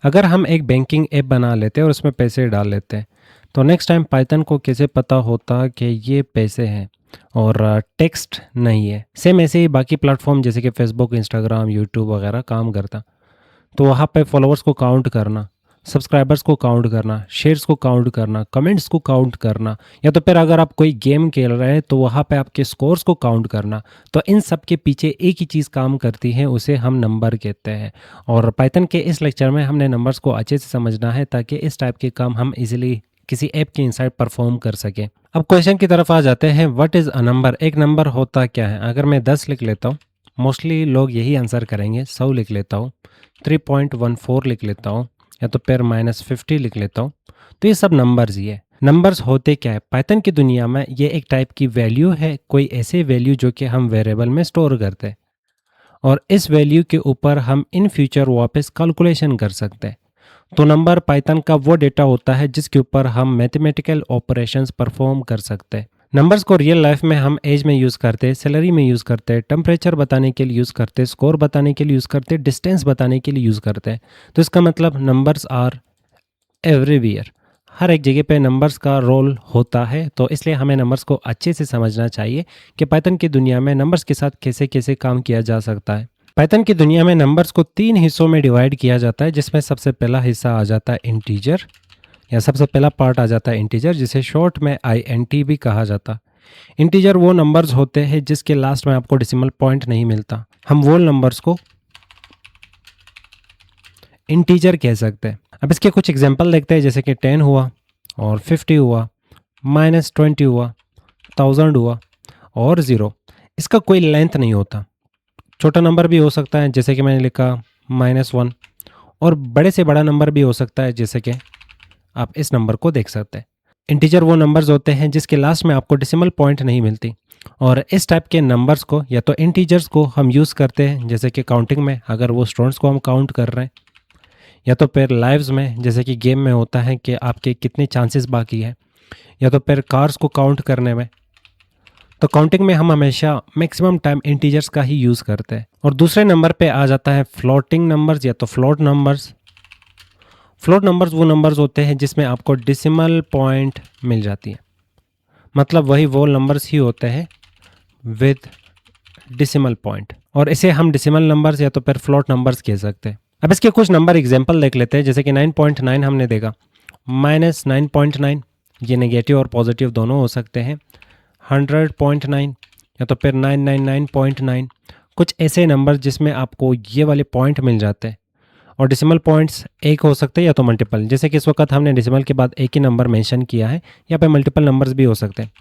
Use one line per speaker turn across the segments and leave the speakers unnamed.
अगर हम एक बैंकिंग ऐप बना लेते हैं और उसमें पैसे डाल लेते हैं, तो नेक्स्ट टाइम पाइथन को कैसे पता होता कि ये पैसे हैं और टेक्स्ट नहीं है। सेम ऐसे ही बाकी प्लेटफॉर्म जैसे कि फेसबुक, इंस्टाग्राम, यूट्यूब वगैरह काम करता। तो वहाँ पे फॉलोअर्स को काउंट करना, सब्सक्राइबर्स को काउंट करना, शेयर्स को काउंट करना, कमेंट्स को काउंट करना, या तो फिर अगर आप कोई गेम खेल रहे हैं तो वहाँ पे आपके स्कोर्स को काउंट करना। तो इन सब के पीछे एक ही चीज़ काम करती है, उसे हम नंबर कहते हैं। और पाइथन के इस लेक्चर में हमने नंबर्स को अच्छे से समझना है ताकि इस टाइप के काम हम इजीली किसी ऐप के इनसाइड परफॉर्म कर सकें। अब क्वेश्चन की तरफ आ जाते हैं, व्हाट इज़ अ नंबर? एक नंबर होता क्या है? अगर मैं 10 लिख लेता हूँ, मोस्टली लोग यही आंसर करेंगे। 100 लिख लेता हूँ, 3.14 लिख लेता हूँ, या तो फिर -50 लिख लेता हूँ। तो ये सब नंबर्स ही है। नंबर्स होते क्या है? पाइथन की दुनिया में ये एक टाइप की वैल्यू है, कोई ऐसे वैल्यू जो कि हम वेरिएबल में स्टोर करते हैं, और इस वैल्यू के ऊपर हम इन फ्यूचर वापस कैलकुलेशन कर सकते हैं। तो नंबर पाइथन का वो डेटा होता है जिसके ऊपर हम मैथमेटिकल ऑपरेशंस परफॉर्म कर सकते हैं। नंबर्स को रियल लाइफ में हम एज में यूज़ करते हैं, सैलरी में यूज़ करते हैं, टेम्परेचर बताने के लिए यूज़ करते हैं, स्कोर बताने के लिए यूज़ करते हैं, डिस्टेंस बताने के लिए यूज़ करते हैं। तो इसका मतलब नंबर्स आर एवरीवेयर। हर एक जगह पे नंबर्स का रोल होता है। तो इसलिए हमें नंबर्स को अच्छे से समझना चाहिए कि पाइथन की दुनिया में नंबर्स के साथ कैसे कैसे काम किया जा सकता है। पाइथन की दुनिया में नंबर्स को 3 हिस्सों में डिवाइड किया जाता है, जिसमें सबसे पहला हिस्सा आ जाता है इंटीजर, या सबसे पहला पार्ट आ जाता है इंटीजर, जिसे शॉर्ट में INT भी कहा जाता है। इंटीजर वो नंबर्स होते हैं जिसके लास्ट में आपको डेसिमल पॉइंट नहीं मिलता। हम वो नंबर्स को इंटीजर कह सकते हैं। अब इसके कुछ एग्जांपल देखते हैं, जैसे कि 10 हुआ, और 50 हुआ, -20 हुआ, 1000 हुआ, और 0। इसका कोई लेंथ नहीं होता। छोटा नंबर भी हो सकता है, जैसे कि मैंने लिखा -1, और बड़े से बड़ा नंबर भी हो सकता है, जैसे कि आप इस नंबर को देख सकते हैं। इंटीजर वो नंबर्स होते हैं जिसके लास्ट में आपको डेसिमल पॉइंट नहीं मिलती, और इस टाइप के नंबर्स को या तो इंटीजर्स को हम यूज़ करते हैं, जैसे कि काउंटिंग में अगर वो स्टूडेंट्स को हम काउंट कर रहे हैं, या तो फिर लाइव्स में जैसे कि गेम में होता है कि आपके कितने चांसेस बाकी है, या तो फिर कार्स को काउंट करने में। तो काउंटिंग में हम हमेशा मैक्सिमम टाइम इंटीजर्स का ही यूज़ करते हैं। और दूसरे नंबर पे आ जाता है फ्लोटिंग नंबर्स या तो फ्लोट नंबर्स। फ्लोट नंबर्स वो नंबर्स होते हैं जिसमें आपको डेसिमल पॉइंट मिल जाती है, मतलब वही वो नंबर्स ही होते हैं विद डेसिमल पॉइंट, और इसे हम डेसिमल नंबर्स या तो फिर फ्लोट नंबर्स कह सकते हैं। अब इसके कुछ नंबर एग्जांपल देख लेते हैं, जैसे कि 9.9 हमने देखा, -9.9 ये नेगेटिव और पॉजिटिव दोनों हो सकते हैं, 100.9 या तो फिर 999.9। कुछ ऐसे नंबर जिसमें आपको ये वाले पॉइंट मिल जाते हैं, और डेसिमल पॉइंट्स एक हो सकते हैं या तो मल्टीपल, जैसे कि इस वक्त हमने डेसिमल के बाद एक ही नंबर मेंशन किया है, या पे मल्टीपल नंबर्स भी हो सकते हैं,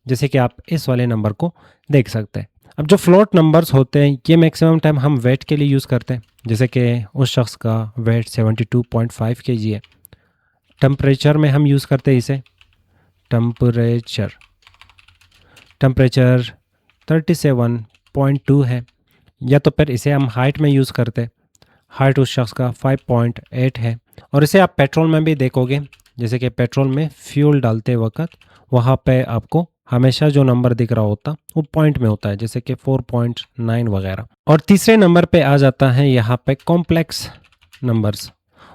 जैसे कि आप इस वाले नंबर को देख सकते हैं। अब जो फ्लोट नंबर्स होते हैं ये मैक्सिमम टाइम हम वेट के लिए यूज़ करते हैं, जैसे कि उस शख्स का वेट 72.5 kg है। टेम्परेचर में हम यूज़ करते हैं इसे, टेम्परेचर टेम्परेचर 37.2 है। या तो फिर इसे हम हाइट में यूज़ करते हैं, हाइट उस शख्स का 5.8 है। और इसे आप पेट्रोल में भी देखोगे, जैसे कि पेट्रोल में फ्यूल डालते वक्त वहाँ पे आपको हमेशा जो नंबर दिख रहा होता वो पॉइंट में होता है, जैसे कि 4.9 वगैरह। और तीसरे नंबर पे आ जाता है यहाँ पे कॉम्प्लेक्स नंबर्स।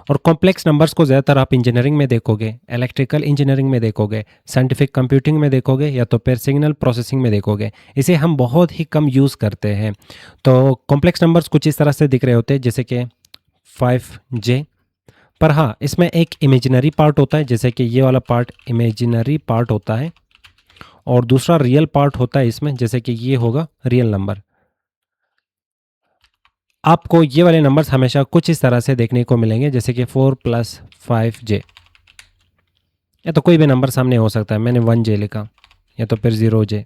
और कॉम्प्लेक्स नंबर्स को ज़्यादातर आप इंजीनियरिंग में देखोगे, इलेक्ट्रिकल इंजीनियरिंग में देखोगे, साइंटिफिक कंप्यूटिंग में देखोगे, या तो फिर सिग्नल प्रोसेसिंग में देखोगे। इसे हम बहुत ही कम यूज़ करते हैं। तो कॉम्प्लेक्स नंबर्स कुछ इस तरह से दिख रहे होते हैं, जैसे कि 5J। पर हाँ, इसमें एक इमेजिनरी पार्ट होता है, जैसे कि ये वाला पार्ट इमेजिनरी पार्ट होता है, और दूसरा रियल पार्ट होता है इसमें, जैसे कि ये होगा रियल नंबर। आपको ये वाले नंबर्स हमेशा कुछ इस तरह से देखने को मिलेंगे, जैसे कि 4 + 5J, या तो कोई भी नंबर सामने हो सकता है। मैंने 1J लिखा, या तो फिर 0J।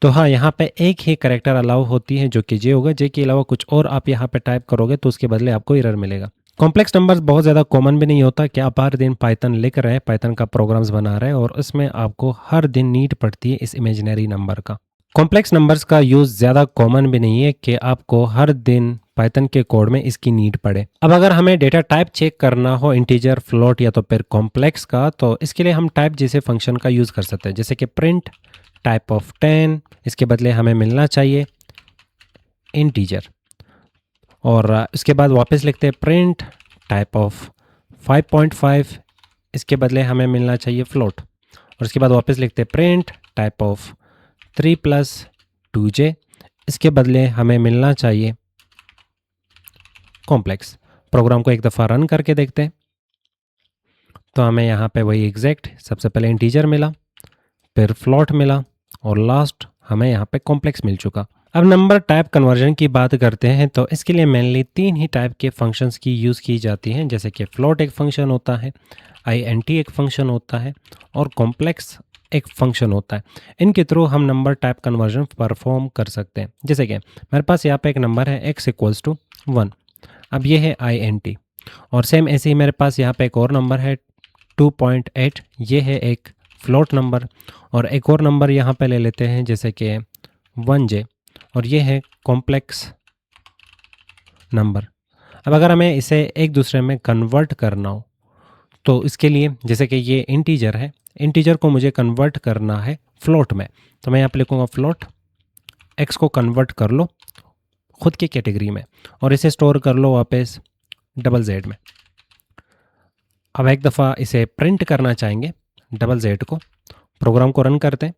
तो हाँ, यहाँ पे एक ही करेक्टर अलाउ होती है जो कि J होगा। J के अलावा कुछ और आप यहाँ पे टाइप करोगे तो उसके बदले आपको एरर मिलेगा। कॉम्प्लेक्स नंबर्स बहुत ज़्यादा कॉमन भी नहीं होता कि आप हर दिन पाइथन लिख रहे हैं, पाइथन का प्रोग्राम्स बना रहे हैं, और उसमें आपको हर दिन नीड पड़ती है इस इमेजिनरी नंबर का। कॉम्प्लेक्स नंबर्स का यूज़ ज़्यादा कॉमन भी नहीं है कि आपको हर दिन पाइथन के कोड में इसकी नीड पड़े। अब अगर हमें डेटा टाइप चेक करना हो इंटीजर, फ्लोट या तो फिर कॉम्प्लेक्स का, तो इसके लिए हम टाइप जैसे फंक्शन का यूज़ कर सकते हैं, जैसे कि प्रिंट टाइप ऑफ 10। इसके बदले हमें मिलना चाहिए इंटीजर, और उसके बाद वापस लिखते हैं प्रिंट टाइप ऑफ 5.5, इसके बदले हमें मिलना चाहिए फ्लोट। और उसके बाद वापस लिखते हैं प्रिंट टाइप ऑफ 3 + 2j, इसके बदले हमें मिलना चाहिए कॉम्प्लेक्स। प्रोग्राम को एक दफ़ा रन करके देखते हैं, तो हमें यहाँ पे वही एग्जैक्ट सबसे पहले इंटीजर मिला, फिर फ्लोट मिला और लास्ट हमें यहाँ पे कॉम्प्लेक्स मिल चुका। अब नंबर टाइप कन्वर्जन की बात करते हैं, तो इसके लिए मेनली 3 ही टाइप के फंक्शंस की यूज़ की जाती हैं, जैसे कि फ्लोट एक फंक्शन होता है, int एक फंक्शन होता है और कॉम्प्लेक्स एक फंक्शन होता है। इनके थ्रू हम नंबर टाइप कन्वर्जन परफॉर्म कर सकते हैं। जैसे कि मेरे पास यहाँ पे एक नंबर है x = 1, अब ये है int, और सेम ऐसे ही मेरे पास यहाँ पे एक और नंबर है 2.8, ये है एक फ्लोट नंबर, और एक और नंबर यहाँ पे ले लेते हैं जैसे कि 1j, और ये है कॉम्प्लेक्स नंबर। अब अगर हमें इसे एक दूसरे में कन्वर्ट करना हो, तो इसके लिए जैसे कि ये इंटीजर है, इंटीजर को मुझे कन्वर्ट करना है फ्लोट में, तो मैं यहाँ पे लिखूँगा फ्लोट, x को कन्वर्ट कर लो खुद की कैटेगरी में और इसे स्टोर कर लो वापस z में। अब एक दफ़ा इसे प्रिंट करना चाहेंगे z को, प्रोग्राम को रन करते हैं,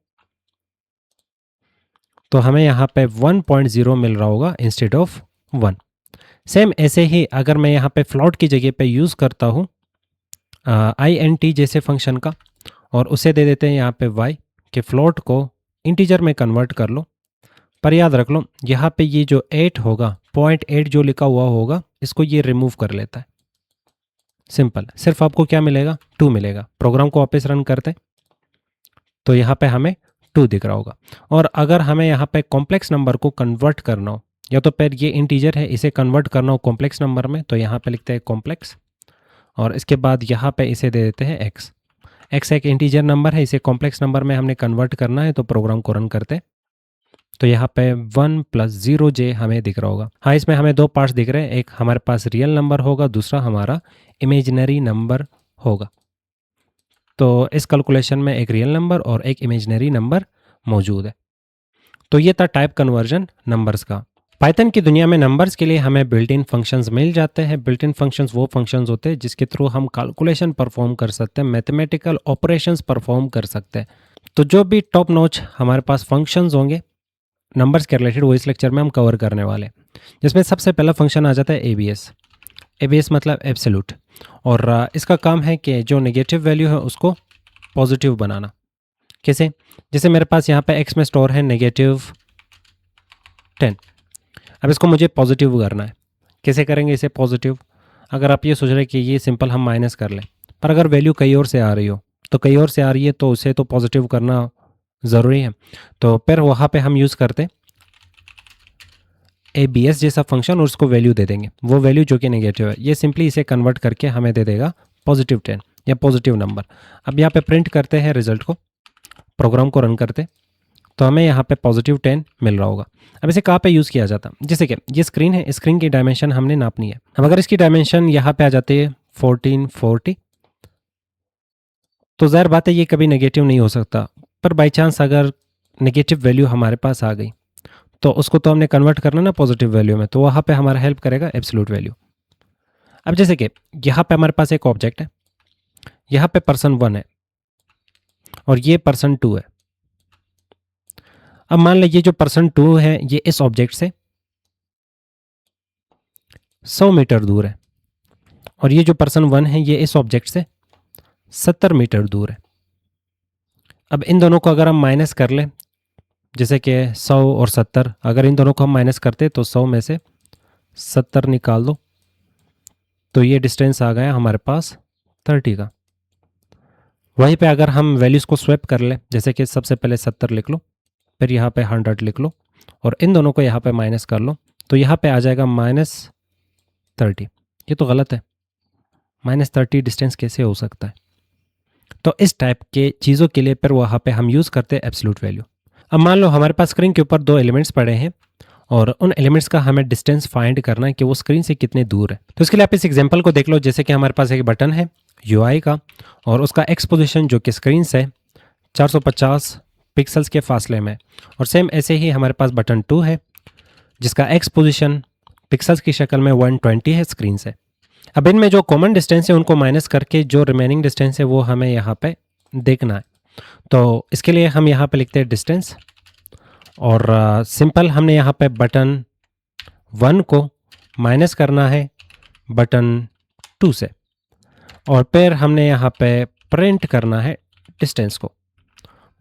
तो हमें यहाँ पे 1.0 मिल रहा होगा इंस्टेड ऑफ 1। सेम ऐसे ही अगर मैं यहाँ पे फ्लोट की जगह पे यूज़ करता हूँ int जैसे फंक्शन का, और उसे दे देते हैं यहाँ पे y के फ्लोट को इंटीजर में कन्वर्ट कर लो, पर याद रख लो यहाँ पे ये जो 8 होगा, 0.8 जो लिखा हुआ होगा, इसको ये रिमूव कर लेता है। सिंपल, सिर्फ आपको क्या मिलेगा, 2 मिलेगा। प्रोग्राम को वापस रन करते, तो यहाँ पे हमें 2 दिख रहा होगा। और अगर हमें यहाँ पे कॉम्प्लेक्स नंबर को कन्वर्ट करना हो, या तो फिर ये इंटीजर है इसे कन्वर्ट करना हो कॉम्प्लेक्स नंबर में, तो यहाँ पे लिखते हैं कॉम्प्लेक्स, और इसके बाद यहाँ पे इसे दे देते हैं x। x एक इंटीजर नंबर है, इसे कॉम्प्लेक्स नंबर में हमने कन्वर्ट करना है, तो प्रोग्राम को रन करते, तो यहाँ पे 1 + 0j हमें दिख रहा होगा। हाँ, इसमें हमें 2 पार्ट्स दिख रहे हैं, एक हमारे पास रियल नंबर होगा, दूसरा हमारा इमेजिनरी नंबर होगा। तो इस कैलकुलेशन में एक रियल नंबर और एक इमेजिनरी नंबर मौजूद है। तो ये था टाइप कन्वर्जन नंबर्स का। पाइथन की दुनिया में नंबर्स के लिए हमें बिल्ट इन फंक्शंस मिल जाते हैं। बिल्ट इन फंक्शंस वो फंक्शंस होते हैं जिसके थ्रू हम कैलकुलेशन परफॉर्म कर सकते हैं, मैथमेटिकल ऑपरेशंस परफॉर्म कर सकते हैं। तो जो भी टॉप नॉच हमारे पास फंक्शंस होंगे नंबर्स के रिलेटेड, वो इस लेक्चर में हम कवर करने वाले हैं। जिसमें सबसे पहला फंक्शन आ जाता है एबीएस। एबीएस मतलब एब्सोल्यूट, और इसका काम है कि जो नेगेटिव वैल्यू है उसको पॉजिटिव बनाना। कैसे? जैसे मेरे पास यहाँ पे x में स्टोर है -10, अब इसको मुझे पॉजिटिव करना है। कैसे करेंगे इसे पॉजिटिव? अगर आप ये सोच रहे हैं कि ये सिंपल हम माइनस कर लें, पर अगर वैल्यू कहीं और से आ रही हो, तो कहीं और से आ रही है तो उसे तो पॉजिटिव करना ज़रूरी है। तो फिर वहाँ पे हम यूज़ करते एबीएस जैसा फंक्शन और उसको वैल्यू दे देंगे, वो वैल्यू जो कि नेगेटिव है, ये सिंपली इसे कन्वर्ट करके हमें दे देगा +10 या पॉजिटिव नंबर। अब यहाँ पे प्रिंट करते हैं रिजल्ट को, प्रोग्राम को रन करते, तो हमें यहाँ पे +10 मिल रहा होगा। अब इसे कहाँ पे यूज़ किया जाता? जैसे कि ये स्क्रीन है, स्क्रीन की डायमेंशन हमने नापनी है। अब अगर इसकी डायमेंशन यहाँ पे आ जाती है 1440, तो ज़ाहिर बात है ये कभी नेगेटिव नहीं हो सकता, पर बाई चांस अगर नेगेटिव वैल्यू हमारे पास आ गई, तो उसको तो हमने कन्वर्ट करना ना पॉजिटिव वैल्यू में, तो वहाँ पे हमारा हेल्प करेगा एब्सोल्यूट वैल्यू। अब जैसे कि यहाँ पे हमारे पास एक ऑब्जेक्ट है, यहाँ पे पर्सन 1 है और ये पर्सन 2 है। अब मान लीजिए जो पर्सन 2 है ये इस ऑब्जेक्ट से 100 मीटर दूर है, और ये जो पर्सन 1 है ये इस ऑब्जेक्ट से 70 मीटर दूर है। अब इन दोनों को अगर हम माइनस कर लें, जैसे कि 100 और 70, अगर इन दोनों को हम माइनस करते तो 100 में से 70 निकाल दो, तो ये डिस्टेंस आ गया हमारे पास 30 का। वहीं पे अगर हम वैल्यूज़ को स्वैप कर लें, जैसे कि सबसे पहले 70 लिख लो, फिर यहाँ पे 100 लिख लो, और इन दोनों को यहाँ पे माइनस कर लो, तो यहाँ पे आ जाएगा -30। ये तो गलत है, -30 डिस्टेंस कैसे हो सकता है? तो इस टाइप के चीज़ों के लिए फिर वहाँ पे हम यूज़ करते हैं एब्सोल्यूट वैल्यू। अब मान लो हमारे पास स्क्रीन के ऊपर 2 एलिमेंट्स पड़े हैं, और उन एलिमेंट्स का हमें डिस्टेंस फाइंड करना है कि वो स्क्रीन से कितने दूर है। तो इसके लिए आप इस एग्जांपल को देख लो, जैसे कि हमारे पास एक बटन है UI का, और उसका एक्स पोजीशन जो कि स्क्रीन से 450 पिक्सल्स के फासले में, और सेम ऐसे ही हमारे पास बटन 2 है जिसका एक्स पोजीशन पिक्सल्स की शक्ल में 120 है स्क्रीन से। अब इनमें जो कॉमन डिस्टेंस है उनको माइनस करके जो रिमेनिंग डिस्टेंस है वो हमें यहाँ पे देखना है। तो इसके लिए हम यहाँ पे लिखते हैं डिस्टेंस, और सिंपल हमने यहाँ पे बटन 1 को माइनस करना है बटन 2 से, और फिर हमने यहाँ पे प्रिंट करना है डिस्टेंस को।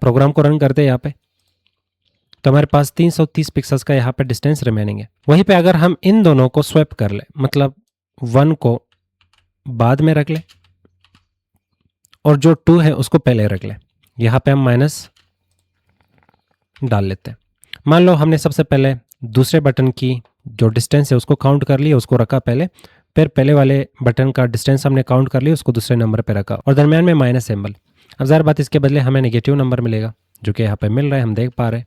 प्रोग्राम को रन करते हैं यहाँ पे, तो हमारे पास 330 पिक्सल्स का यहाँ पे डिस्टेंस रिमेनिंग है। वहीं पे अगर हम इन दोनों को स्वैप कर ले, मतलब 1 को बाद में रख ले और जो 2 है उसको पहले रख ले, यहाँ पे हम माइनस डाल लेते हैं। मान लो हमने सबसे पहले दूसरे बटन की जो डिस्टेंस है उसको काउंट कर लिया, उसको रखा पहले, फिर पहले वाले बटन का डिस्टेंस हमने काउंट कर लिया, उसको दूसरे नंबर पे रखा, और दरमियान में माइनस सिंबल। अब ज़ाहिर बात इसके बदले हमें नेगेटिव नंबर मिलेगा, जो कि यहाँ पे मिल रहा है, हम देख पा रहे हैं।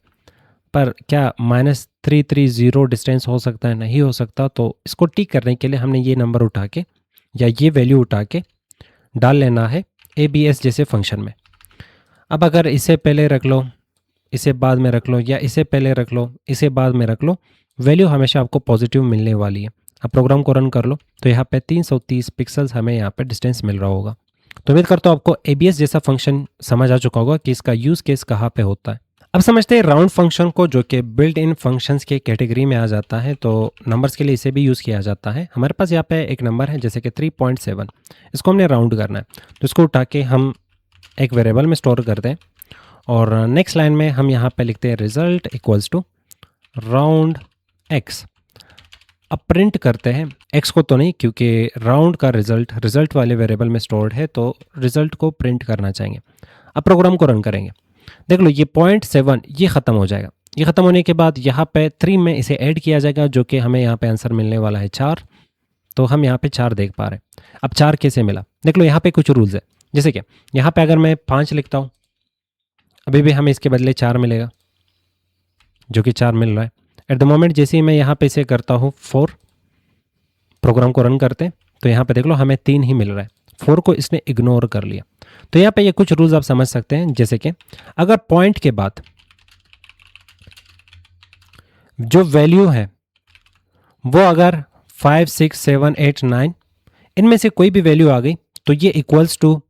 पर क्या -330 डिस्टेंस हो सकता है? नहीं हो सकता। तो इसको टिक करने के लिए हमने ये नंबर उठा के या ये वैल्यू उठा के डाल लेना है ABS जैसे फंक्शन में। अब अगर इसे पहले रख लो, इसे बाद में रख लो, या इसे पहले रख लो, इसे बाद में रख लो, वैल्यू हमेशा आपको पॉजिटिव मिलने वाली है। अब प्रोग्राम को रन कर लो तो यहाँ पे 330 पिक्सल्स हमें यहाँ पे डिस्टेंस मिल रहा होगा। तो उम्मीद करता हूँ आपको ABS जैसा फंक्शन समझ आ चुका होगा कि इसका यूज़ केस कहाँ पे होता है। अब समझते हैं राउंड फंक्शन को, जो कि बिल्ट इन फंक्शंस के कैटेगरी में आ जाता है। तो नंबर्स के लिए इसे भी यूज़ किया जाता है। हमारे पास यहाँ पे एक नंबर है जैसे कि 3.7, इसको हमने राउंड करना है, तो इसको उठा के हम एक वेरिएबल में स्टोर कर दें, और नेक्स्ट लाइन में हम यहाँ पे लिखते हैं result equals to round x। अब प्रिंट करते हैं x को तो नहीं, क्योंकि राउंड का रिजल्ट वाले वेरिएबल में स्टोर्ड है, तो रिजल्ट को प्रिंट करना चाहेंगे। अब प्रोग्राम को रन करेंगे, देख लो ये 0.7 ये ख़त्म हो जाएगा। ये ख़त्म होने के बाद यहाँ पे 3 में इसे ऐड किया जाएगा, जो कि हमें यहाँ पे आंसर मिलने वाला है 4। तो हम यहाँ पे 4 देख पा रहे हैं। अब 4 कैसे मिला? देख लो यहाँ पे कुछ रूल्स है, जैसे कि यहाँ पे अगर मैं 5 लिखता हूँ, अभी भी हमें इसके बदले 4 मिलेगा, जो कि 4 मिल रहा है। एट द मोमेंट जैसे ही मैं यहाँ पे इसे करता हूँ 4, प्रोग्राम को रन करते हैं, तो यहाँ पे देख लो हमें 3 ही मिल रहा है। 4 को इसने इग्नोर कर लिया। तो यहाँ पे ये कुछ रूल्स आप समझ सकते हैं, जैसे कि अगर पॉइंट के बाद जो वैल्यू है वो अगर 5, 6, 7, 8, 9 इनमें से कोई भी वैल्यू आ गई, तो ये इक्वल्स टू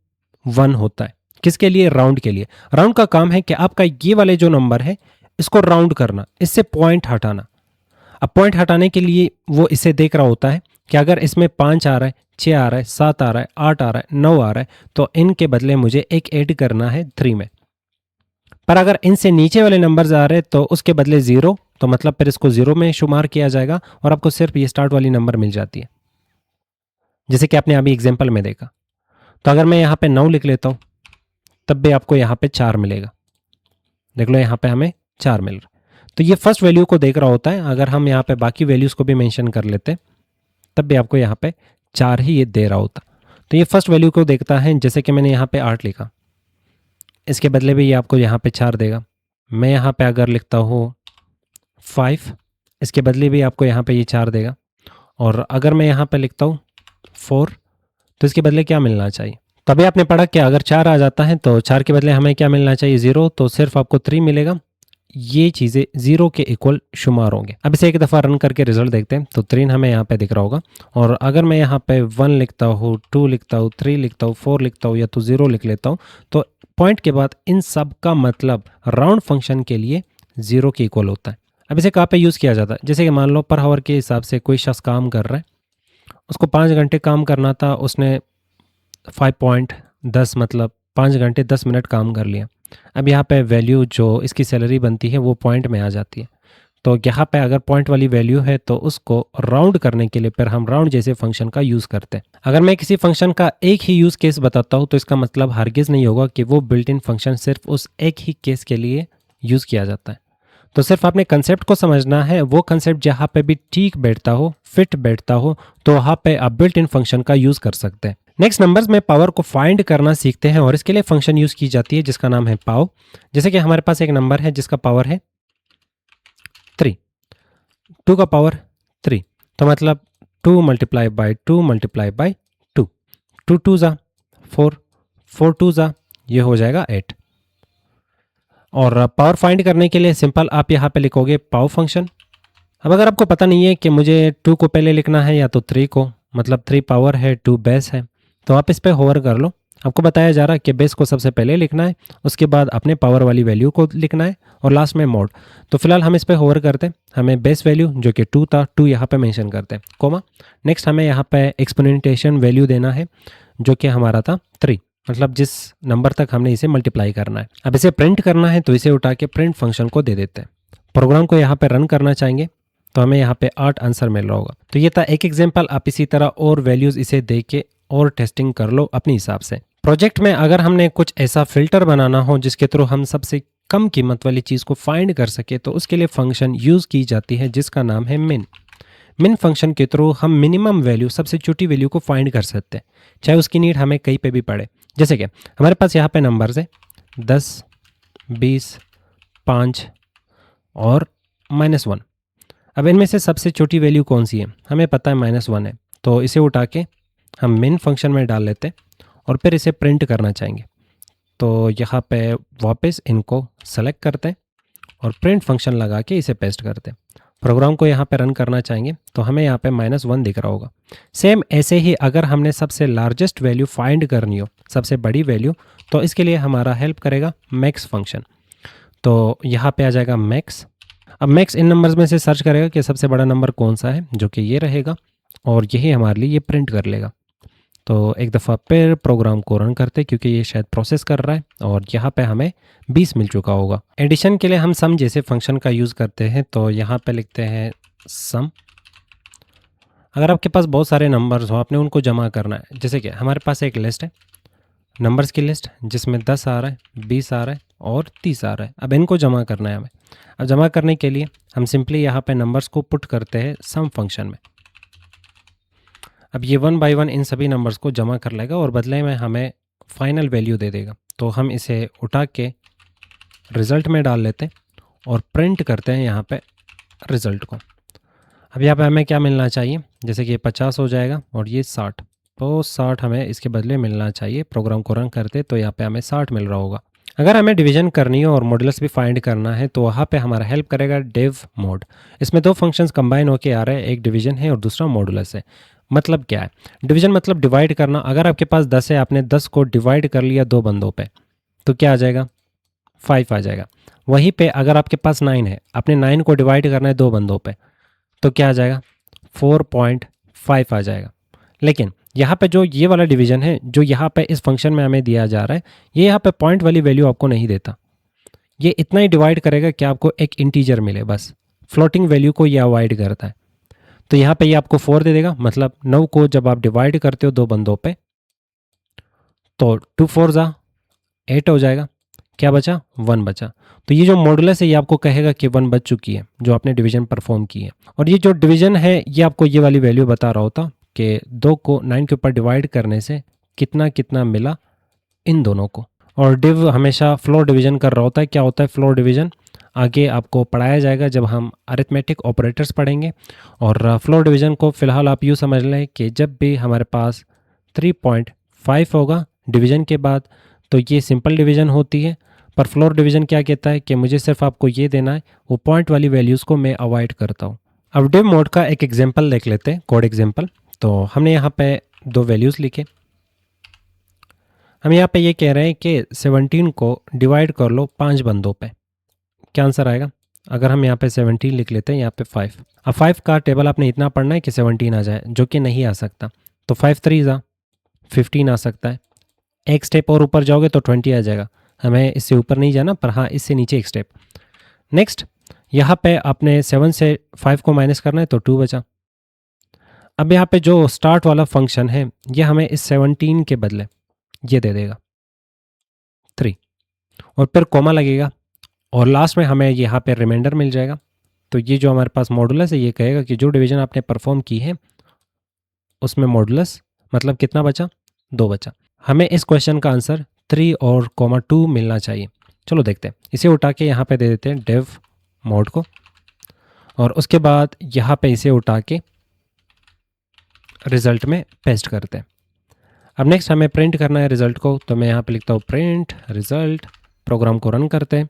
1 होता है। किसके लिए? राउंड के लिए। राउंड का काम है कि आपका ये वाले जो नंबर है इसको राउंड करना, इससे पॉइंट हटाना। अब पॉइंट हटाने के लिए वो इसे देख रहा होता है कि अगर इसमें 5 आ रहा है, 6 आ रहा है, 7 आ रहा है, 8 आ रहा है, 9 आ रहा है, तो इनके बदले मुझे एक ऐड करना है 3 में। पर अगर इनसे नीचे वाले नंबर्स आ रहे हैं तो उसके बदले 0, तो मतलब फिर इसको 0 में शुमार किया जाएगा और आपको सिर्फ ये स्टार्ट वाली नंबर मिल जाती है, जैसे कि आपने अभी एग्जाम्पल में देखा। तो अगर मैं यहाँ पे 9 लिख लेता हूँ तब भी आपको यहाँ पे 4 मिलेगा। देख लो यहाँ पे हमें 4 मिल रहा है। तो ये फर्स्ट वैल्यू को देख रहा होता है। अगर हम यहाँ पे बाकी वैल्यूज़ को भी मेंशन कर लेते तब भी आपको यहाँ पे 4 ही ये दे रहा होता। तो ये फर्स्ट वैल्यू को देखता है, जैसे कि मैंने यहाँ पे 8 लिखा, इसके बदले भी ये आपको यहाँ पे 4 देगा। मैं यहाँ पे अगर लिखता हूँ 5, इसके बदले भी आपको यहाँ पे ये 4 देगा। और अगर मैं यहाँ पे लिखता हूँ 4, तो इसके बदले क्या मिलना चाहिए? तभी आपने पढ़ा कि अगर 4 आ जाता है तो 4 के बदले हमें क्या मिलना चाहिए? 0। तो सिर्फ आपको 3 मिलेगा। ये चीज़ें 0 के इक्वल शुमार होंगे। अब इसे एक दफ़ा रन करके रिजल्ट देखते हैं। तो 3 हमें यहाँ पे दिख रहा होगा। और अगर मैं यहाँ पे 1 लिखता हूँ, 2 लिखता हूँ, 3 लिखता हूँ, 4 लिखता हूँ, या तो 0 लिख लेता हूँ, तो पॉइंट के बाद इन सब का मतलब राउंड फंक्शन के लिए 0 के इक्वल होता है। अब इसे कहाँ पे यूज़ किया जाता है? जैसे कि मान लो पर आवर के हिसाब से कोई शख्स काम कर रहा है, उसको 5 घंटे काम करना था, उसने 5.10 मतलब 5 घंटे 10 मिनट काम कर लिया। अब यहाँ पे वैल्यू जो इसकी सैलरी बनती है वो पॉइंट में आ जाती है। तो यहाँ पे अगर पॉइंट वाली वैल्यू है तो उसको राउंड करने के लिए फिर हम राउंड जैसे फंक्शन का यूज़ करते हैं। अगर मैं किसी फंक्शन का एक ही यूज़ केस बताता हूँ तो इसका मतलब हरगिज़ नहीं होगा कि वो बिल्ट इन फंक्शन सिर्फ उस एक ही केस के लिए यूज़ किया जाता है। तो सिर्फ आपने कंसेप्ट को समझना है, वो कंसेप्ट जहाँ पे भी ठीक बैठता हो, फिट बैठता हो, तो वहाँ पे आप बिल्ट इन फंक्शन का यूज़ कर सकते हैं। नेक्स्ट नंबर्स में पावर को फाइंड करना सीखते हैं और इसके लिए फंक्शन यूज़ की जाती है जिसका नाम है पाव। जैसे कि हमारे पास एक नंबर है जिसका पावर है 3, 2 का पावर 3, तो मतलब 2 मल्टीप्लाई बाई 2 मल्टीप्लाई बाई 2, 2 2 ज़ा 4, 4 2 ज़ा ये हो जाएगा 8। और पावर फाइंड करने के लिए सिंपल आप यहाँ पे लिखोगे पाव फंक्शन। अब अगर आपको पता नहीं है कि मुझे 2 को पहले लिखना है या तो 3 को, मतलब 3 पावर है, 2 बेस है। तो आप इस पे होवर कर लो। आपको बताया जा रहा है कि बेस को सबसे पहले लिखना है, उसके बाद अपने पावर वाली वैल्यू को लिखना है और लास्ट में मोड। तो फिलहाल हम इस पे होवर करते हैं। हमें बेस वैल्यू जो कि 2 था, 2 यहाँ पे मेंशन करते हैं, कोमा। नेक्स्ट हमें यहाँ पे एक्सपोनेंटेशन वैल्यू देना है जो कि हमारा था 3, मतलब जिस नंबर तक हमने इसे मल्टीप्लाई करना है। अब इसे प्रिंट करना है तो इसे उठा के प्रिंट फंक्शन को दे देते हैं। प्रोग्राम को यहाँ पे रन करना चाहेंगे तो हमें यहाँ पे 8 आंसर मिल रहा होगा। तो ये था एक एग्जांपल। आप इसी तरह और वैल्यूज़ इसे दे के और टेस्टिंग कर लो अपने हिसाब से। प्रोजेक्ट में अगर हमने कुछ ऐसा फिल्टर बनाना हो जिसके थ्रू हम सबसे कम कीमत वाली चीज़ को फाइंड कर सके तो उसके लिए फंक्शन यूज़ की जाती है जिसका नाम है मिन। मिन फंक्शन के थ्रू हम मिनिमम वैल्यू, सबसे छोटी वैल्यू को फाइंड कर सकते हैं, चाहे उसकी नीड हमें कहीं पे भी पड़े। जैसे कि हमारे पास यहाँ पे नंबर्स है 10, 20, 5 और -1। अब इनमें से सबसे छोटी वैल्यू कौन सी है? हमें पता है -1 है। तो इसे उठा के हम मिन फंक्शन में डाल लेते हैं और फिर इसे प्रिंट करना चाहेंगे। तो यहाँ पे वापस इनको सेलेक्ट करते हैं और प्रिंट फंक्शन लगा के इसे पेस्ट करते हैं। प्रोग्राम को यहाँ पे रन करना चाहेंगे तो हमें यहाँ पे -1 दिख रहा होगा। सेम ऐसे ही अगर हमने सबसे लार्जेस्ट वैल्यू फाइंड करनी हो, सबसे बड़ी वैल्यू, तो इसके लिए हमारा हेल्प करेगा मैक्स फंक्शन। तो यहाँ पे आ जाएगा मैक्स। अब मैक्स इन नंबर्स में से सर्च करेगा कि सबसे बड़ा नंबर कौन सा है, जो कि ये रहेगा, और यही हमारे लिए ये प्रिंट कर लेगा। तो एक दफ़ा फिर प्रोग्राम को रन करते क्योंकि ये शायद प्रोसेस कर रहा है और यहाँ पे हमें 20 मिल चुका होगा। एडिशन के लिए हम सम जैसे फंक्शन का यूज़ करते हैं, तो यहाँ पे लिखते हैं सम। अगर आपके पास बहुत सारे नंबर्स हो, आपने उनको जमा करना है। जैसे कि हमारे पास एक लिस्ट है, नंबर्स की लिस्ट, जिसमें 10 आ रहा है, 20 आ रहा है और 30 आ रहा है। अब इनको जमा करना है हमें। अब जमा करने के लिए हम सिंपली यहाँ पे नंबर्स को पुट करते हैं सम फंक्शन में। अब ये 1 बाय 1 इन सभी नंबर्स को जमा कर लेगा और बदले में हमें फाइनल वैल्यू दे देगा। तो हम इसे उठा के रिज़ल्ट में डाल लेते हैं और प्रिंट करते हैं यहाँ पे रिज़ल्ट को। अब यहाँ पे हमें क्या मिलना चाहिए? जैसे कि ये 50 हो जाएगा और ये 60, तो 60 हमें इसके बदले मिलना चाहिए। प्रोग्राम को रन करते तो यहाँ पे हमें 60 मिल रहा होगा। अगर हमें डिवीजन करनी हो और मॉडुलस भी फाइंड करना है तो वहाँ पे हमारा हेल्प करेगा डिव मोड। इसमें 2 फंक्शंस कंबाइन होके आ रहे हैं, एक डिवीजन है और दूसरा मॉडुलस है। मतलब क्या है? डिवीजन मतलब डिवाइड करना। अगर आपके पास 10 है, आपने 10 को डिवाइड कर लिया 2 बंदों पे, तो क्या आ जाएगा? 5 आ जाएगा। वहीं पे अगर आपके पास 9 है, आपने 9 को डिवाइड करना है 2 बंदों पे, तो क्या आ जाएगा? 4.5 आ जाएगा। लेकिन यहाँ पे जो ये वाला डिवीजन है, जो यहाँ पे इस फंक्शन में हमें दिया जा रहा है, ये यहाँ पे पॉइंट वाली वैल्यू आपको नहीं देता। ये इतना ही डिवाइड करेगा कि आपको एक इंटीजर मिले, बस फ्लोटिंग वैल्यू को ये अवॉइड करता है। तो यहाँ पे ये आपको 4 दे देगा। मतलब 9 को जब आप डिवाइड करते हो 2 बंदों पे, तो 2 4 जा 8 हो जाएगा। क्या बचा? 1 बचा। तो ये जो मॉडुलस है ये आपको कहेगा कि 1 बच चुकी है जो आपने डिवीजन परफॉर्म की है। और ये जो डिवीजन है ये आपको ये वाली वैल्यू बता रहा होता कि 2 को 9 के ऊपर डिवाइड करने से कितना कितना मिला इन दोनों को। और डिव हमेशा फ्लोर डिवीजन कर रहा होता है। क्या होता है फ्लोर डिवीजन? आगे आपको पढ़ाया जाएगा जब हम अरिथमेटिक ऑपरेटर्स पढ़ेंगे। और फ्लोर डिवीजन को फ़िलहाल आप यूँ समझ लें कि जब भी हमारे पास 3.5 होगा डिवीजन के बाद, तो ये सिंपल डिवीजन होती है। पर फ्लोर डिवीजन क्या कहता है कि मुझे सिर्फ आपको ये देना है, वो पॉइंट वाली वैल्यूज़ को मैं अवॉइड करता हूँ। अब डिव मोड का एक एग्जांपल देख लेते हैं, कोड एग्जांपल। तो हमने यहाँ पे 2 वैल्यूज़ लिखे। हम यहाँ पे ये कह रहे हैं कि 17 को डिवाइड कर लो 5 बंदों पे, क्या आंसर आएगा? अगर हम यहाँ पे 17 लिख लेते हैं, यहाँ पे 5। अब 5 का टेबल आपने इतना पढ़ना है कि 17 आ जाए, जो कि नहीं आ सकता। तो 5 3 जा 15 आ सकता है। एक स्टेप और ऊपर जाओगे तो 20 आ जाएगा। हमें इससे ऊपर नहीं जाना, पर हाँ इससे नीचे एक स्टेप। नेक्स्ट यहाँ पे आपने 7 से 5 को माइनस करना है तो 2 बचा। अब यहाँ पे जो स्टार्ट वाला फंक्शन है ये हमें इस 17 के बदले ये दे देगा 3, और फिर कोमा लगेगा और लास्ट में हमें यहाँ पे रिमाइंडर मिल जाएगा। तो ये जो हमारे पास मॉडुलस है ये कहेगा कि जो डिवीजन आपने परफॉर्म की है उसमें मॉडुलस मतलब कितना बचा? 2 बचा। हमें इस क्वेश्चन का आंसर 3 और 2 मिलना चाहिए। चलो देखते हैं। इसे उठा के यहाँ पे दे देते हैं डिव मोड को, और उसके बाद यहाँ पे इसे उठा के रिज़ल्ट में पेस्ट करते हैं। अब नेक्स्ट हमें प्रिंट करना है रिज़ल्ट को, तो मैं यहाँ पे लिखता हूँ प्रिंट रिज़ल्ट। प्रोग्राम को रन करते हैं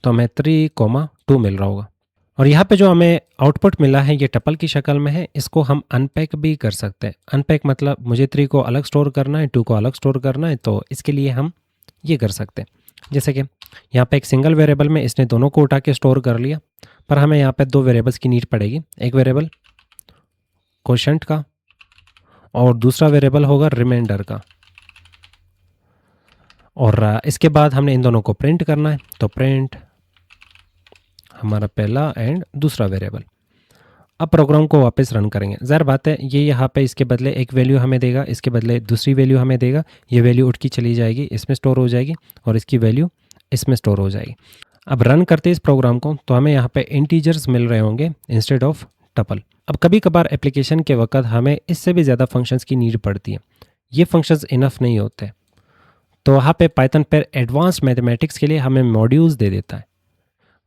तो हमें 3, 2 मिल रहा होगा। और यहाँ पे जो हमें आउटपुट मिला है ये टपल की शक्ल में है, इसको हम अनपैक भी कर सकते हैं। अनपैक मतलब मुझे 3 को अलग स्टोर करना है, 2 को अलग स्टोर करना है, तो इसके लिए हम ये कर सकते हैं। जैसे कि यहाँ पे एक सिंगल वेरिएबल में इसने दोनों को उठा के स्टोर कर लिया, पर हमें यहाँ पे 2 वेरिएबल्स की नीड पड़ेगी। एक वेरिएबल कोशेंट का और दूसरा वेरिएबल होगा रिमाइंडर का। और इसके बाद हमने इन दोनों को प्रिंट करना है, तो प्रिंट हमारा पहला एंड दूसरा वेरिएबल। अब प्रोग्राम को वापस रन करेंगे। ज़ाहिर बात है ये यहाँ पे इसके बदले एक वैल्यू हमें देगा, इसके बदले दूसरी वैल्यू हमें देगा। ये वैल्यू उठ की चली जाएगी, इसमें स्टोर हो जाएगी, और इसकी वैल्यू इसमें स्टोर हो जाएगी। अब रन करते इस प्रोग्राम को तो हमें यहाँ पे इंटीजर्स मिल रहे होंगे इंस्टेड ऑफ टपल। अब कभी कभार एप्लीकेशन के वक्त हमें इससे भी ज़्यादा फंक्शंस की नीड पड़ती है, ये फंक्शंस इनफ नहीं होते, तो वहाँ पे पाइथन पर एडवांस मैथमेटिक्स के लिए हमें मॉड्यूल्स दे देता है।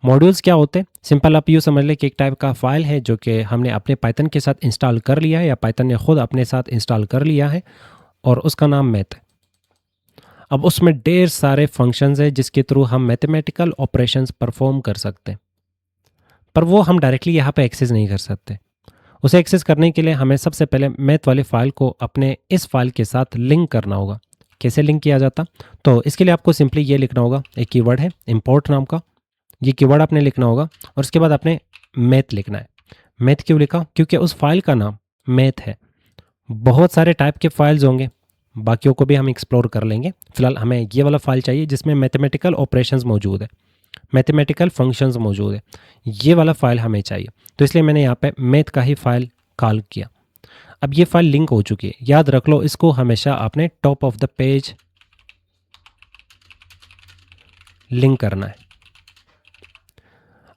मॉड्यूल्स क्या होते हैं? सिंपल आप यूँ समझ लें कि एक टाइप का फाइल है जो कि हमने अपने पाइथन के साथ इंस्टॉल कर लिया है, या पाइथन ने खुद अपने साथ इंस्टॉल कर लिया है, और उसका नाम मैथ है। अब उसमें ढेर सारे फंक्शंस हैं जिसके थ्रू हम मैथमेटिकल ऑपरेशंस परफॉर्म कर सकते हैं, पर वो हम डायरेक्टली यहाँ पे एक्सेस नहीं कर सकते। उसे एक्सेस करने के लिए हमें सबसे पहले मैथ वाली फाइल को अपने इस फाइल के साथ लिंक करना होगा। कैसे लिंक किया जाता? तो इसके लिए आपको सिंपली ये लिखना होगा, एक कीवर्ड है इंपोर्ट नाम का, ये कीवर्ड आपने लिखना होगा, और उसके बाद आपने मैथ लिखना है। मैथ क्यों लिखा? क्योंकि उस फाइल का नाम मैथ है। बहुत सारे टाइप के फाइल्स होंगे, बाकियों को भी हम एक्सप्लोर कर लेंगे। फिलहाल हमें ये वाला फाइल चाहिए जिसमें मैथमेटिकल ऑपरेशंस मौजूद है, मैथमेटिकल फंक्शंस मौजूद है, ये वाला फाइल हमें चाहिए। तो इसलिए मैंने यहाँ पे मैथ का ही फाइल कॉल किया। अब ये फाइल लिंक हो चुकी है, याद रख लो इसको हमेशा आपने top of the page link करना है।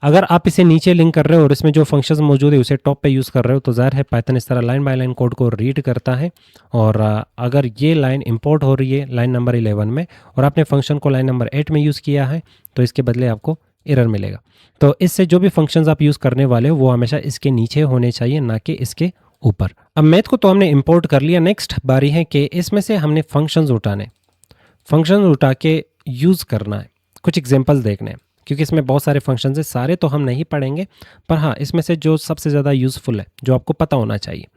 अगर आप इसे नीचे लिंक कर रहे हो और इसमें जो फंक्शंस मौजूद है उसे टॉप पे यूज़ कर रहे हो, तो ज़ाहिर है पाइथन इस तरह लाइन बाय लाइन कोड को रीड करता है, और अगर ये लाइन इंपोर्ट हो रही है लाइन नंबर 11 में और आपने फंक्शन को लाइन नंबर 8 में यूज़ किया है, तो इसके बदले आपको एरर मिलेगा। तो इससे जो भी फंक्शंस आप यूज़ करने वाले हो वो हमेशा इसके नीचे होने चाहिए, ना कि इसके ऊपर। अब मैथ को तो हमने इंपोर्ट कर लिया, नेक्स्ट बारी है कि इसमें से हमने फंक्शंस उठा के यूज़ करना है। कुछ एग्जांपल्स देखने हैं, क्योंकि इसमें बहुत सारे फंक्शंस हैं, सारे तो हम नहीं पढ़ेंगे, पर हाँ इसमें से जो सबसे ज़्यादा यूज़फुल है, जो आपको पता होना चाहिए।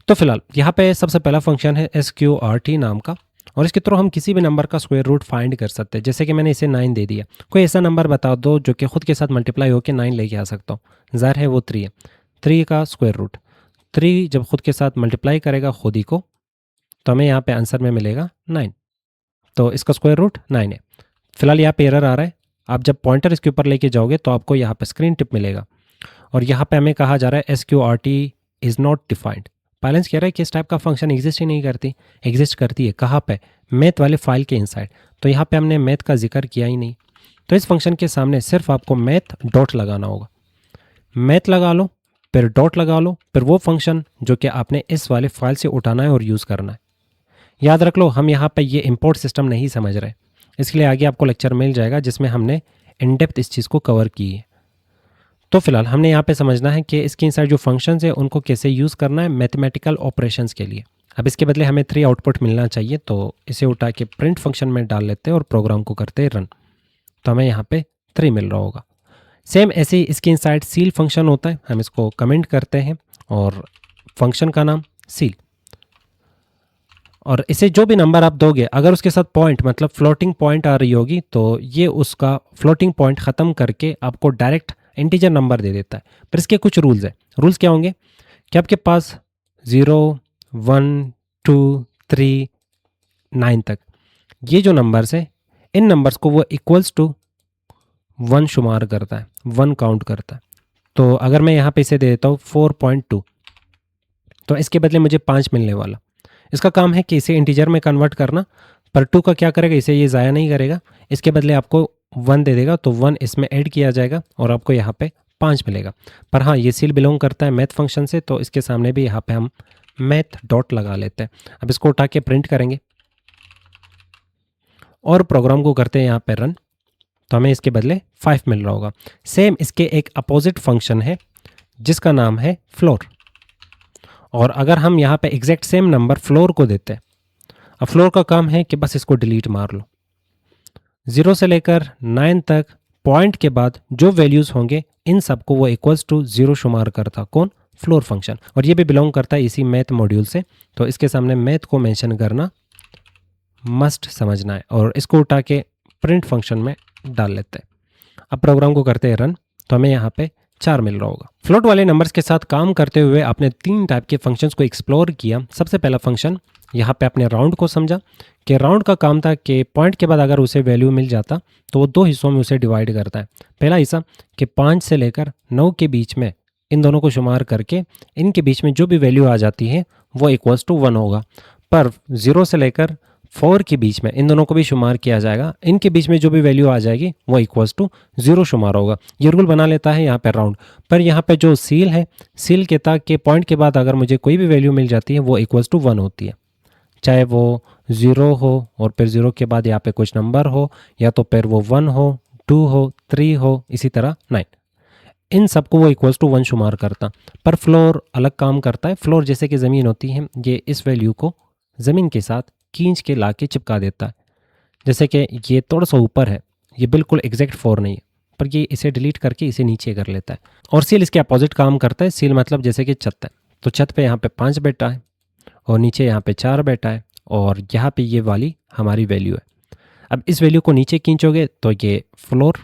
तो फिलहाल यहाँ पे सबसे पहला फंक्शन है SQRT नाम का, और इसके थ्रू हम किसी भी नंबर का स्क्वायर रूट फाइंड कर सकते हैं। जैसे कि मैंने इसे 9 दे दिया, कोई ऐसा नंबर बता दो जो कि खुद के साथ मल्टीप्लाई होकर 9 लेके आ सकता हूँ। ज़ाहिर है वो 3 है, 3 का स्क्वायर रूट, 3 जब खुद के साथ मल्टीप्लाई करेगा खुद ही को, तो हमें यहाँ पे आंसर में मिलेगा 9, तो इसका स्क्वायर रूट 9 है। फिलहाल यहाँ पे एरर आ रहा है, आप जब पॉइंटर इसके ऊपर लेके जाओगे तो आपको यहाँ पे स्क्रीन टिप मिलेगा, और यहाँ पे हमें कहा जा रहा है SQRT इज़ नॉट डिफाइंड। पाइलेंस कह रहा है कि इस टाइप का फंक्शन एग्जिस्ट ही नहीं करती। एग्जिस्ट करती है कहाँ पे? मैथ वाले फाइल के इनसाइड। तो यहाँ पे हमने मैथ का जिक्र किया ही नहीं, तो इस फंक्शन के सामने सिर्फ आपको मैथ डॉट लगाना होगा। मैथ लगा लो, फिर डॉट लगा लो, फिर वो फंक्शन जो कि आपने इस वाले फाइल से उठाना है और यूज़ करना है। याद रख लो हम यहाँ पे ये इंपोर्ट सिस्टम नहीं समझ रहे, इसके लिए आगे आपको लेक्चर मिल जाएगा जिसमें हमने इन डेप्थ इस चीज़ को कवर की है। तो फिलहाल हमने यहाँ पे समझना है कि इसके इनसाइड जो फंक्शंस है उनको कैसे यूज़ करना है मैथमेटिकल ऑपरेशंस के लिए। अब इसके बदले हमें 3 आउटपुट मिलना चाहिए, तो इसे उठा के प्रिंट फंक्शन में डाल लेते हैं और प्रोग्राम को करते हैं रन, तो हमें यहाँ पे 3 मिल रहा होगा। सेम ऐसे ही इसके इनसाइड सील फंक्शन होता है, हम इसको कमेंट करते हैं और फंक्शन का नाम सील, और इसे जो भी नंबर आप दोगे अगर उसके साथ पॉइंट मतलब फ्लोटिंग पॉइंट आ रही होगी तो ये उसका फ्लोटिंग पॉइंट ख़त्म करके आपको डायरेक्ट इंटीजर नंबर दे देता है। पर इसके कुछ रूल्स हैं। रूल्स क्या होंगे कि आपके पास 0, 1, 2, 3, 9 तक ये जो नंबर्स हैं, इन नंबर्स को वो इक्वल्स टू 1 शुमार करता है, 1 काउंट करता है। तो अगर मैं यहाँ पे इसे दे देता हूँ 4.2, तो इसके बदले मुझे 5 मिलने वाला। इसका काम है कि इसे इंटीजर में कन्वर्ट करना, पर 2 का क्या करेगा, इसे ये ज़ाया नहीं करेगा, इसके बदले आपको 1 दे देगा, तो 1 इसमें ऐड किया जाएगा और आपको यहाँ पे 5 मिलेगा। पर हाँ ये सील बिलोंग करता है मैथ फंक्शन से, तो इसके सामने भी यहाँ पे हम मैथ डॉट लगा लेते हैं। अब इसको उठा के प्रिंट करेंगे और प्रोग्राम को करते हैं यहाँ पे रन, तो हमें इसके बदले 5 मिल रहा होगा। सेम इसके एक अपोजिट फंक्शन है जिसका नाम है फ्लोर, और अगर हम यहाँ पे एग्जैक्ट सेम नंबर फ्लोर को देते हैं, अब फ्लोर का काम है कि बस इसको डिलीट मार लो। 0 से लेकर 9 तक पॉइंट के बाद जो वैल्यूज़ होंगे इन सब को वो इक्वल्स टू 0 शुमार करता। कौन? Floor function. और ये भी बिलोंग करता है इसी मैथ मॉड्यूल से, तो इसके सामने मैथ को मेंशन करना मस्ट समझना है और इसको उठा के प्रिंट फंक्शन में डाल लेते हैं। अब प्रोग्राम को करते हैं रन, तो हमें यहाँ पे 4 मिल रहा होगा। फ्लोट वाले नंबर्स के साथ काम करते हुए आपने 3 टाइप के फंक्शंस को एक्सप्लोर किया। सबसे पहला फंक्शन यहाँ पे आपने राउंड को समझा कि राउंड का काम था कि पॉइंट के बाद अगर उसे वैल्यू मिल जाता तो वो 2 हिस्सों में उसे डिवाइड करता है। पहला हिस्सा कि 5 से लेकर 9 के बीच में इन दोनों को शुमार करके इनके बीच में जो भी वैल्यू आ जाती है वो इक्वल्स टू 1 होगा। पर 0 से लेकर 4 के बीच में इन दोनों को भी शुमार किया जाएगा, इनके बीच में जो भी वैल्यू आ जाएगी वो इक्वल्स टू 0 शुमार होगा। ये रूल बना लेता है यहाँ पे राउंड। पर यहाँ पे जो सील है, सील कहता कि पॉइंट के बाद अगर मुझे कोई भी वैल्यू मिल जाती है वो इक्वल्स टू 1 होती है, चाहे वो 0 हो और फिर 0 के बाद यहाँ पे कुछ नंबर हो, या तो फिर वो 1 हो, 2 हो, 3 हो, इसी तरह 9, इन सबको वो इक्वल्स टू 1 शुमार करता। पर फ्लोर अलग काम करता है। फ्लोर जैसे कि ज़मीन होती है, ये इस वैल्यू को ज़मीन के साथ खींच के ला के चिपका देता है। जैसे कि ये थोड़ा सा ऊपर है, ये बिल्कुल एग्जैक्ट 4 नहीं है, पर ये इसे डिलीट करके इसे नीचे कर लेता है। और सील इसके अपोजिट काम करता है। सील मतलब जैसे कि छत है, तो छत पे यहाँ पे 5 बेटा है और नीचे यहाँ पे 4 बेटा है और यहाँ पे ये वाली हमारी वैल्यू है। अब इस वैल्यू को नीचे खींचोगे तो ये फ्लोर,